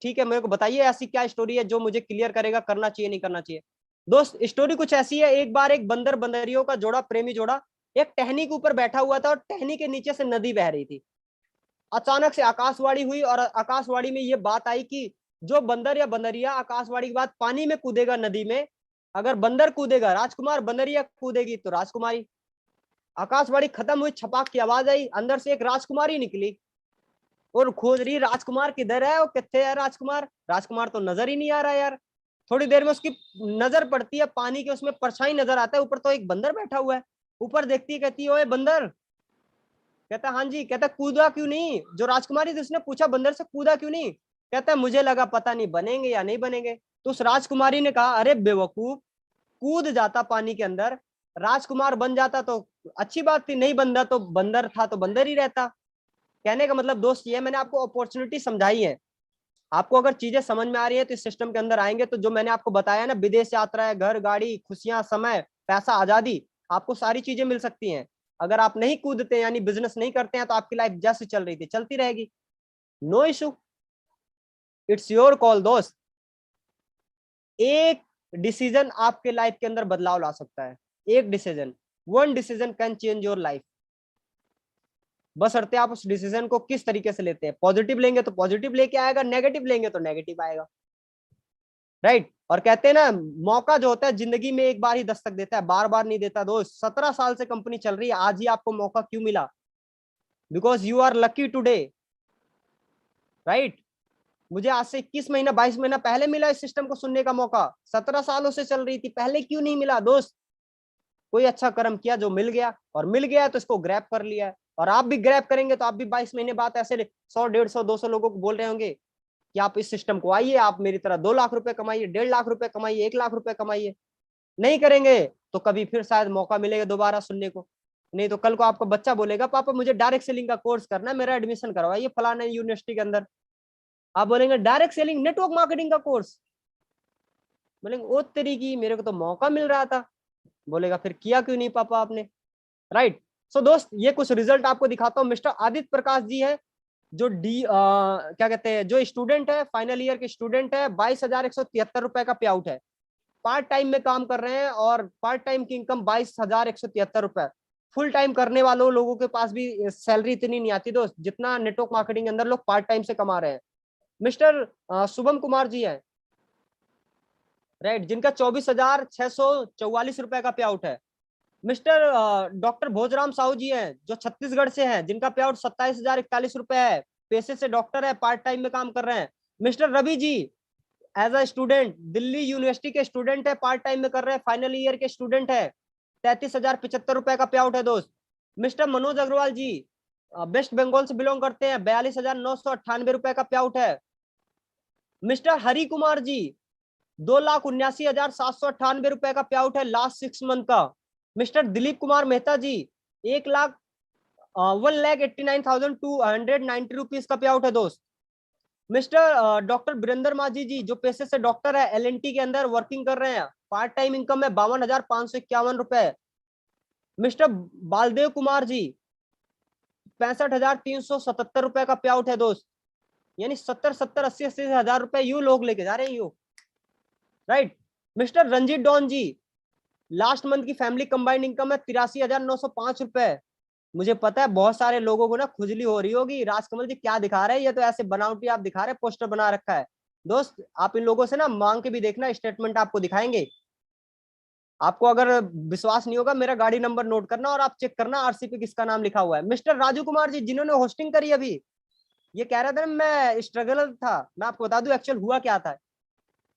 ठीक है मेरे को बताइए ऐसी क्या स्टोरी है जो मुझे क्लियर करेगा करना चाहिए नहीं करना चाहिए। दोस्त स्टोरी कुछ ऐसी है, एक बार एक बंदर बंदरियों का जोड़ा, प्रेमी जोड़ा, एक टहनी के ऊपर बैठा हुआ था और टहनी के नीचे से नदी बह रही थी। अचानक से आकाशवाणी हुई और आकाशवाणी में ये बात आई कि जो बंदर या बंदरिया आकाशवाणी के बाद पानी में कूदेगा नदी में, अगर बंदर कूदेगा राजकुमार, बंदरिया कूदेगी तो राजकुमारी। आकाशवाणी खत्म हुई, छपाक की आवाज आई, अंदर से एक राजकुमारी निकली और खोज रही राजकुमार किधर है, और कितने है राजकुमार? राजकुमार तो नजर ही नहीं आ रहा यार। थोड़ी देर में उसकी नजर पड़ती है पानी के, उसमें परछाई नजर आता है, ऊपर तो एक बंदर बैठा हुआ है। ऊपर देखती है, कहती है ओए बंदर। कहता हाँ जी। कहता कूदा क्यों नहीं? जो राजकुमारी थी उसने पूछा बंदर से, कूदा क्यों नहीं? कहता है मुझे लगा पता नहीं बनेंगे या नहीं बनेंगे। तो उस राजकुमारी ने कहा अरे बेवकूफ, कूद जाता पानी के अंदर, राजकुमार बन जाता तो अच्छी बात थी, नहीं बनता तो बंदर था तो बंदर ही रहता। कहने का मतलब दोस्त ये, मैंने आपको अपॉर्चुनिटी समझाई है। आपको अगर चीजें समझ में आ रही है तो इस सिस्टम के अंदर आएंगे तो जो मैंने आपको बताया ना, विदेश यात्रा है, घर गाड़ी, खुशियां, समय, पैसा, आजादी, आपको सारी चीजें मिल सकती हैं। अगर आप नहीं कूदते यानी बिजनेस नहीं करते हैं तो आपकी लाइफ जैसे चल रही थी चलती रहेगी, no issue, it's your call दोस्त। एक डिसीजन आपके लाइफ के अंदर बदलाव ला सकता है, एक decision, one decision can change your life. बशर्ते आप उस डिसीजन को किस तरीके से लेते हैं। पॉजिटिव लेंगे तो पॉजिटिव लेके आएगा, नेगेटिव लेंगे तो नेगेटिव आएगा, राइट। और कहते हैं ना, मौका जो होता है जिंदगी में एक बार ही दस्तक देता है, बार बार नहीं देता दोस्त। 17 साल से कंपनी चल रही है, आज ही आपको मौका क्यों मिला? Because you are lucky today, right. मुझे आज से 21 महीना 22 महीना पहले मिला इस सिस्टम को सुनने का मौका। 17 सालों से चल रही थी, पहले क्यों नहीं मिला दोस्त? कोई अच्छा कर्म किया जो मिल गया, और मिल गया तो इसको ग्रैब कर लिया है। और आप भी ग्रैब करेंगे तो आप भी 22 महीने बाद ऐसे 100 150 200 लोगों को बोल रहे होंगे कि आप इस सिस्टम को आइए, आप मेरी तरह 2 लाख रुपए कमाइए, 1.5 लाख रुपए कमाइए, 1 लाख रुपए कमाइए। नहीं करेंगे तो कभी फिर शायद मौका मिलेगा दोबारा सुनने को। नहीं तो कल को आपका बच्चा बोलेगा पापा मुझे डायरेक्ट सेलिंग का कोर्स करना है, मेरा एडमिशन करवाइए फलाना यूनिवर्सिटी के अंदर। आप बोलेंगे डायरेक्ट सेलिंग, नेटवर्क मार्केटिंग का कोर्स। बोलेंगे ओ तेरी की, मेरे को तो मौका मिल रहा था। बोलेगा फिर किया क्यों नहीं पापा आपने, राइट। सो दोस्त, ये कुछ रिजल्ट आपको दिखाता हूँ। मिस्टर आदित्य प्रकाश जी है, जो क्या कहते हैं, जो स्टूडेंट है, फाइनल ईयर के स्टूडेंट है। 22,173 रुपए का पे आउट है। पार्ट टाइम में काम कर रहे हैं और पार्ट टाइम की इनकम 22,173 रुपए। फुल टाइम करने वालों लोगों के पास भी सैलरी इतनी नहीं आती दोस्त जितना नेटवर्क मार्केटिंग के अंदर लोग पार्ट टाइम से कमा रहे हैं। मिस्टर शुभम कुमार जी है, राइट, जिनका 24,644 रुपए का पे आउट है। मिस्टर डॉक्टर भोजराम साहू जी हैं, जो छत्तीसगढ़ से हैं, जिनका पे आउट 27,041 रुपए है। पेशे से डॉक्टर है, पार्ट टाइम में काम कर रहे हैं। Mister Ravi ji as a student, Delhi university के स्टूडेंट है, पार्ट टाइम में कर रहे हैं, फाइनल ईयर के स्टूडेंट है। 33,075 रुपए का पे आउट है दोस्त। मिस्टर मनोज अग्रवाल जी वेस्ट बंगाल से बिलोंग करते हैं, 42,998 रुपए का पे आउट है। मिस्टर हरि कुमार जी 2,79,798 रुपए का पे आउट है लास्ट 6 मंथ का। मिस्टर दिलीप कुमार मेहता जी 1,89,290 रुपीज का पे आउट है दोस्त। मिस्टर डॉक्टर बीरेंद्र माझी जी, जो पेशे से डॉक्टर है, LNT के अंदर वर्किंग कर रहे हैं, पार्ट टाइम इनकम है 52,551 रुपए। मिस्टर बालदेव कुमार जी 65,377 रुपए का पे आउट है दोस्त। यानी 70 80 हजार रुपए यू लोग लेके जा रहे हैं, you, right. Mister Ranjit Don ji, last month की फैमिली कंबाइंड इनकम है 83,905 रुपए। मुझे पता है बहुत सारे लोगों को ना खुजली हो रही होगी, राजकमल जी क्या दिखा रहे हैं, ये तो ऐसे बनावटी आप दिखा रहे हैं, पोस्टर बना रखा है। दोस्त आप इन लोगों से ना मांग के भी देखना, स्टेटमेंट आपको दिखाएंगे। आपको अगर विश्वास नहीं होगा, मेरा गाड़ी नंबर नोट करना और आप चेक करना RC पे किसका नाम लिखा हुआ है। मिस्टर राजू कुमार जी, जिन्होंने होस्टिंग करी अभी, ये कह रहा था मैं स्ट्रगल था, मैं आपको बता दूं एक्चुअल हुआ क्या था।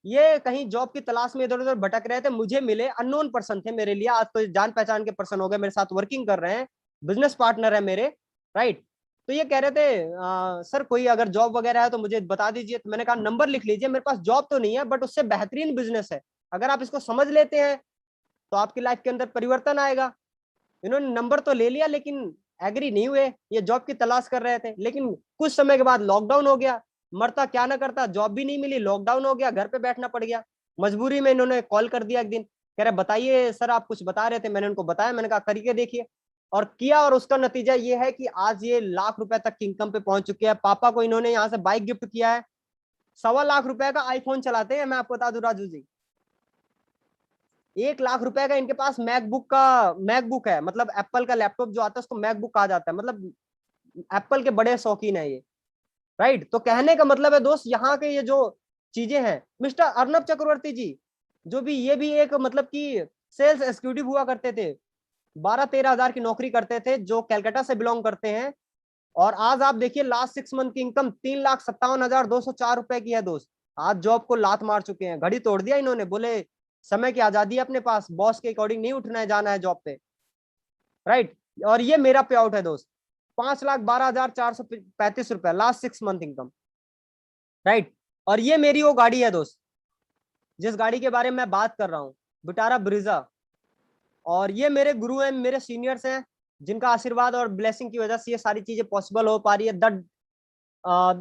ये कहीं जॉब की तलाश में इधर उधर भटक रहे थे, मुझे मिले, अननोन पर्सन थे मेरे लिए, आज तो जान पहचान के पर्सन हो गए, मेरे साथ वर्किंग कर रहे हैं, बिजनेस पार्टनर है मेरे, राइट। तो ये कह रहे थे सर कोई अगर जॉब वगैरह है तो मुझे बता दीजिए। तो मैंने कहा नंबर लिख लीजिए, मेरे पास जॉब तो नहीं है बट उससे बेहतरीन बिजनेस है, अगर आप इसको समझ लेते हैं तो आपकी लाइफ के अंदर परिवर्तन आएगा। इन्होंने नंबर तो ले लिया लेकिन एग्री नहीं हुए, ये जॉब की तलाश कर रहे थे। लेकिन कुछ समय के बाद लॉकडाउन हो गया, मरता क्या ना करता, जॉब भी नहीं मिली, लॉकडाउन हो गया, घर पे बैठना पड़ गया। मजबूरी में इन्होंने कॉल कर दिया एक दिन, कह रहे बताइए सर आप कुछ बता रहे थे। मैंने उनको बताया, मैंने कहा करिए देखिए, और किया, और उसका नतीजा ये है कि आज ये लाख रुपए तक की इनकम पे पहुंच चुके हैं। पापा को इन्होंने यहाँ से बाइक गिफ्ट किया है, 1.25 लाख रुपए का आईफोन चलाते हैं, मैं आपको बता दूं राजू जी। 1 लाख रुपए का इनके पास मैकबुक है, मतलब एप्पल का लैपटॉप जो आता है उसको मैकबुक कहा जाता है, मतलब एप्पल के बड़े शौकीन है ये, राइट। तो कहने का मतलब है दोस्त, यहाँ के ये जो चीजें हैं, मिस्टर अर्नब चक्रवर्ती जी, जो भी ये भी एक मतलब कि सेल्स एग्जीक्यूटिव हुआ करते थे, 12-13 हजार की नौकरी करते थे, जो कैलकाटा से बिलोंग करते हैं। और आज आप देखिए लास्ट 6 मंथ की इनकम 3,57,204 रुपए की है दोस्त। आज जॉब को लात मार चुके हैं, घड़ी तोड़ दिया इन्होंने, बोले समय की आजादी है अपने पास, बॉस के अकॉर्डिंग नहीं उठना है, जाना है जॉब पे, राइट। और ये मेरा पे आउट है दोस्त, 5,12,435 रुपए लास्ट 6 मंथ इनकम, राइट। और ये मेरी वो गाड़ी है दोस्त, जिस गाड़ी के बारे में मैं बात कर रहा हूँ, विटारा ब्रीजा। और ये मेरे गुरु हैं, मेरे सीनियर्स हैं, जिनका आशीर्वाद और ब्लेसिंग की वजह से ये सारी चीजें पॉसिबल हो पा रही है। The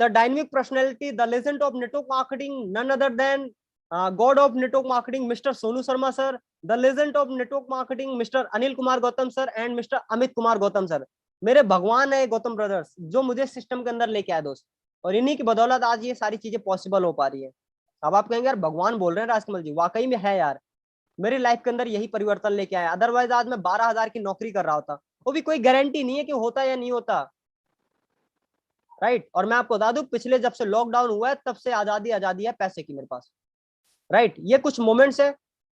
dynamic personality, the legend of network marketing, none other than god of network marketing mister Sonu Sharma sir, the legend of network marketing mister Anil Kumar Gautam sir and mister Amit Kumar Gautam sir. मेरे भगवान है गौतम ब्रदर्स, जो मुझे सिस्टम के अंदर लेके आए दोस्त, और इन्हीं की बदौलत आज ये सारी चीजें पॉसिबल हो पा रही है। अब आप कहेंगे यार भगवान बोल रहे हैं राजकमल जी, वाकई में है यार, मेरी लाइफ के अंदर यही परिवर्तन लेके आया। अदरवाइज आज मैं 12,000 की नौकरी कर रहा होता, वो भी कोई गारंटी नहीं है कि होता या नहीं होता, राइट। और मैं आपको बता दूं, पिछले जब से लॉकडाउन हुआ है तब से आजादी आजादी है पैसे की मेरे पास, राइट। ये कुछ मोमेंट्स है।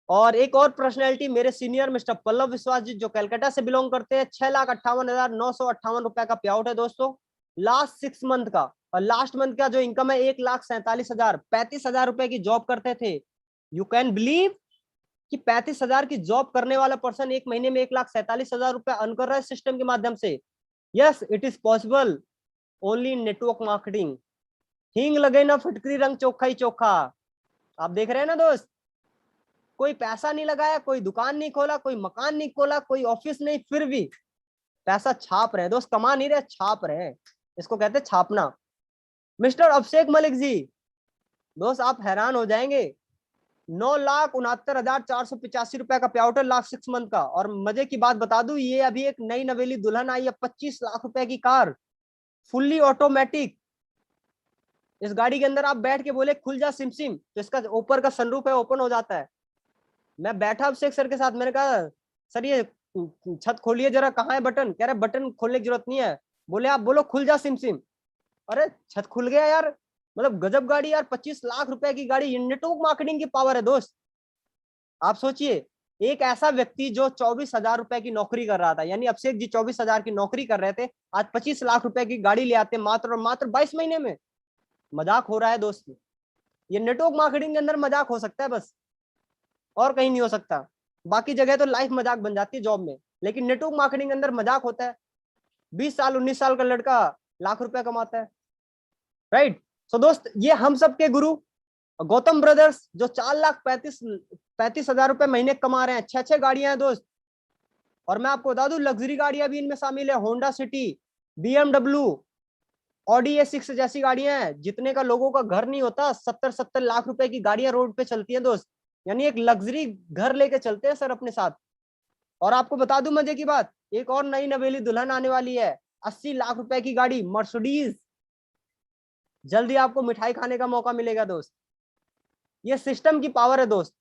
और एक और पर्सनैलिटी मेरे सीनियर मिस्टर पल्लव विश्वास जी, जो कलकत्ता से बिलोंग करते हैं, 6,58,958 रुपए का पे आउट है दोस्तों लास्ट 6 मंथ का। और लास्ट मंथ का जो इनकम है 1,47,000, 35,000 रुपए की जॉब करते थे। यू कैन बिलीव कि 35,000 की जॉब करने वाला पर्सन एक महीने में 1,47,000 रुपए अर्न कर रहा है सिस्टम के माध्यम से। Yes, it is possible only in network marketing. हींग लगे ना फटकरी, रंग चोखा ही चोखा। आप देख रहे हैं ना दोस्त, कोई पैसा नहीं लगाया, कोई दुकान नहीं खोला, कोई मकान नहीं खोला, कोई ऑफिस नहीं, फिर भी पैसा छाप रहे हैं दोस्त, कमा नहीं रहे, छाप रहे हैं। इसको कहते हैं छापना। मिस्टर अभिषेक मलिक जी, दोस्त आप हैरान हो जाएंगे, 9,69,485 रुपए का पे आउट है लास्ट 6 मंथ का। और मजे की बात बता दूं, ये अभी एक नई नवेली दुल्हन आई है, 25 लाख रुपए की कार, फुल्ली ऑटोमेटिक। इस गाड़ी के अंदर आप बैठ के बोले खुल जा सिम सिम, तो इसका ऊपर का सनरूफ है, ओपन हो जाता है। मैं बैठा अभिषेक सर के साथ, मैंने कहा सर ये छत खोलिए जरा, कहाँ है बटन? कह रहे बटन खोलने की जरूरत नहीं है, बोले आप बोलो खुल जा सिम सिम। अरे छत खुल गया यार, मतलब गजब गाड़ी यार, 25 लाख रुपए की गाड़ी। नेटवर्क मार्केटिंग की पावर है दोस्त। आप सोचिए, एक ऐसा व्यक्ति जो 24,000 रुपए की नौकरी कर रहा था, यानी अभिषेक जी 24,000 की नौकरी कर रहे थे, आज 25 लाख रुपए की गाड़ी ले आते मात्र और मात्र 22 महीने में। मजाक हो रहा है दोस्त, ये नेटवर्क मार्केटिंग के अंदर मजाक हो सकता है बस, और कहीं नहीं हो सकता। बाकी जगह तो लाइफ मजाक बन जाती है जॉब में, लेकिन नेटवर्क मार्केटिंग के अंदर मजाक होता है। 20 साल 19 साल का लड़का लाख रुपया कमाता है, राइट। सो दोस्त, ये हम सब के गुरु गौतम ब्रदर्स, जो 4,35,000 रुपए महीने कमा रहे हैं, 6 गाड़ियां हैं दोस्त। और मैं आपको बता दूं, लग्जरी गाड़ियां भी इनमें शामिल है, Honda city, BMW, Audi A6 जैसी गाड़ियां हैं। जितने का लोगों का घर नहीं होता, 70-70 लाख रुपए की गाड़ियां रोड पे चलती हैं दोस्त, यानी एक लग्जरी घर लेके चलते हैं सर अपने साथ। और आपको बता दूं मजे की बात, एक और नई नवेली दुल्हन आने वाली है, 80 लाख रुपए की गाड़ी, मर्सिडीज। जल्दी आपको मिठाई खाने का मौका मिलेगा दोस्त। ये सिस्टम की पावर है दोस्त।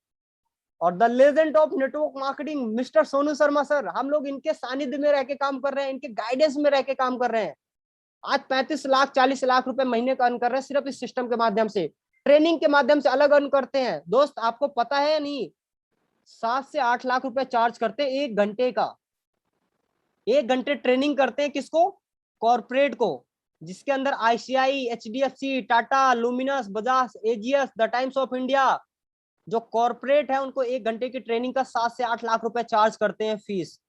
और the legend of network marketing mister Sonu Sharma sir, हम लोग इनके सानिध्य में रह के काम कर रहे हैं, इनके गाइडेंस में रह के काम कर रहे हैं। आज 35 लाख 40 लाख रुपए महीने का अर्न कर रहे हैं सिर्फ इस सिस्टम के माध्यम से। ट्रेनिंग के माध्यम से अलग अर्न करते हैं दोस्त, आपको पता है या नहीं? 7 से 8 लाख रुपए चार्ज करते हैं 1 घंटे का। 1 घंटे ट्रेनिंग करते हैं किसको? कॉर्पोरेट को, जिसके अंदर ICI, HDFC, Tata, luminous, Bajaj, AGS, the times of India, जो कॉर्पोरेट है, उनको 1 घंटे की ट्रेनिंग का 7 से 8 लाख रुपए चार्ज करते हैं फीस।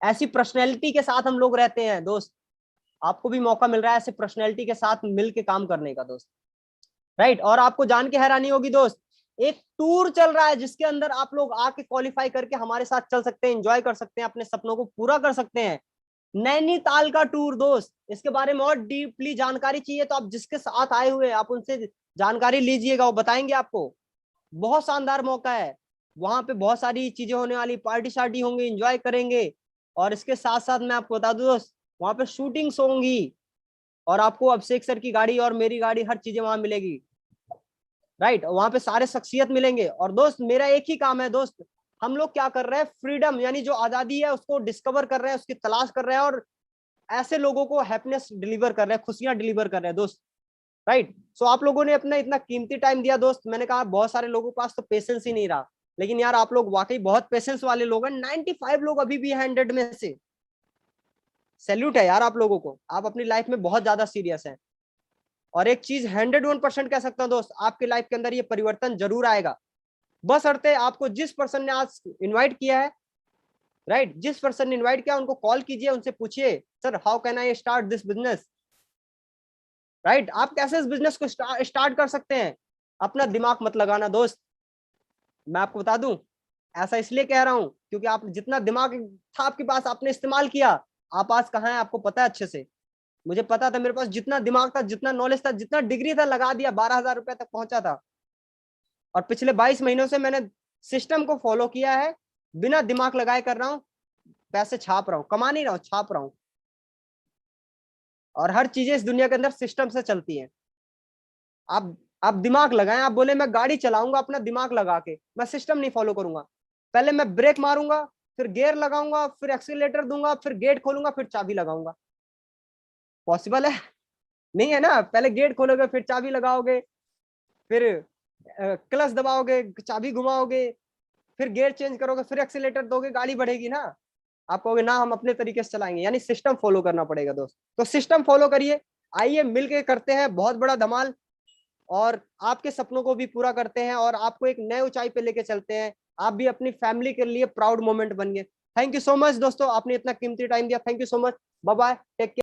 ऐसी पर्सनैलिटी के साथ हम लोग रहते हैं दोस्त। आपको भी मौका मिल रहा है ऐसे पर्सनैलिटी के साथ मिलके काम करने का दोस्त, राइट। और आपको जान के हैरानी होगी दोस्त, एक टूर चल रहा है जिसके अंदर आप लोग आके क्वालिफाई करके हमारे साथ चल सकते हैं, एंजॉय कर सकते हैं, अपने सपनों को पूरा कर सकते हैं। नैनीताल का टूर दोस्त, इसके बारे में और डीपली जानकारी चाहिए तो आप जिसके साथ आए हुए हैं आप उनसे जानकारी लीजिएगा, वो बताएंगे आपको। बहुत शानदार मौका है, वहां पे बहुत सारी चीजें होने वाली, पार्टी शार्टी होंगी, एंजॉय करेंगे। और इसके साथ साथ मैं आपको बता दूं दोस्त, वहां पे शूटिंग्स होंगी, और आपको अभिषेक सर की गाड़ी और मेरी गाड़ी, हर चीजें वहां मिलेगी, राइट। वहां पे सारे शख्सियत मिलेंगे। और दोस्त मेरा एक ही काम है दोस्त, हम लोग क्या कर रहे हैं, फ्रीडम यानी जो आजादी है उसको डिस्कवर कर रहे हैं, उसकी तलाश कर रहे हैं, और ऐसे लोगों को हैप्पीनेस डिलीवर कर रहे हैं, खुशियां डिलीवर कर रहे हैं दोस्त, राइट। सो आप लोगों ने अपना इतना कीमती टाइम दिया दोस्त। मैंने कहा बहुत सारे लोगों के पास तो पेशेंस ही नहीं रहा, लेकिन यार आप लोग वाकई बहुत पेशेंस वाले लोग हैं। 95 लोग अभी भी 100 में से, सैल्यूट है यार आप लोगों को, आप अपनी लाइफ में बहुत ज्यादा सीरियस हैं। और एक चीज 101% कह सकता हूं दोस्त, आपके लाइफ के अंदर ये परिवर्तन जरूर आएगा, बशर्ते आपको जिस पर्सन ने आज इनवाइट किया है, राइट, जिस पर्सन ने इनवाइट किया उनको कॉल कीजिए, उनसे पूछिए sir how can I start this business, right, आप कैसे इस बिजनेस को स्टार्ट कर सकते हैं। अपना दिमाग मत लगाना दोस्त, मैं आपको बता दूं, ऐसा इसलिए कह रहा हूं क्योंकि आप जितना दिमाग था आपके पास आपने इस्तेमाल किया, आप आज कहाँ हैं आपको पता है अच्छे से। मुझे पता था, मेरे पास जितना दिमाग था, जितना नॉलेज था, जितना डिग्री था, लगा दिया, 12,000 रुपए तक पहुंचा था। और पिछले 22 महीनों से मैंने सिस्टम को फॉलो किया है, बिना दिमाग लगाए कर रहा हूं, पैसे छाप रहा हूं, कमा नहीं रहा हूं, छाप रहा हूं। और हर चीजें इस दुनिया के अंदर सिस्टम से चलती हैं। आप दिमाग लगाएं, आप बोले मैं गाड़ी चलाऊंगा अपना दिमाग लगा के, मैं सिस्टम नहीं फॉलो करूंगा, पहले मैं ब्रेक मारूंगा, फिर गियर लगाऊंगा, फिर एक्सीलरेटर दूंगा, फिर गेट खोलूंगा, फिर चाबी लगाऊंगा। पॉसिबल है? नहीं है ना। पहले गेट खोलोगे, फिर चाबी लगाओगे, फिर क्लच दबाओगे, चाबी घुमाओगे, फिर गियर चेंज करोगे, फिर एक्सीलरेटर दोगे, गाड़ी बढ़ेगी ना। आप कहोगे ना हम अपने तरीके से चलाएंगे, यानी सिस्टम फॉलो करना पड़ेगा दोस्त। तो सिस्टम फॉलो करिए, आइए मिलके करते हैं बहुत बड़ा धमाल, और आपके सपनों को भी पूरा करते हैं, और आपको एक नए ऊंचाई पे लेके चलते हैं। आप भी अपनी फैमिली के लिए प्राउड मोमेंट बन गए। थैंक यू सो मच दोस्तों, आपने इतना कीमती टाइम दिया, thank you so much, bye bye, take care.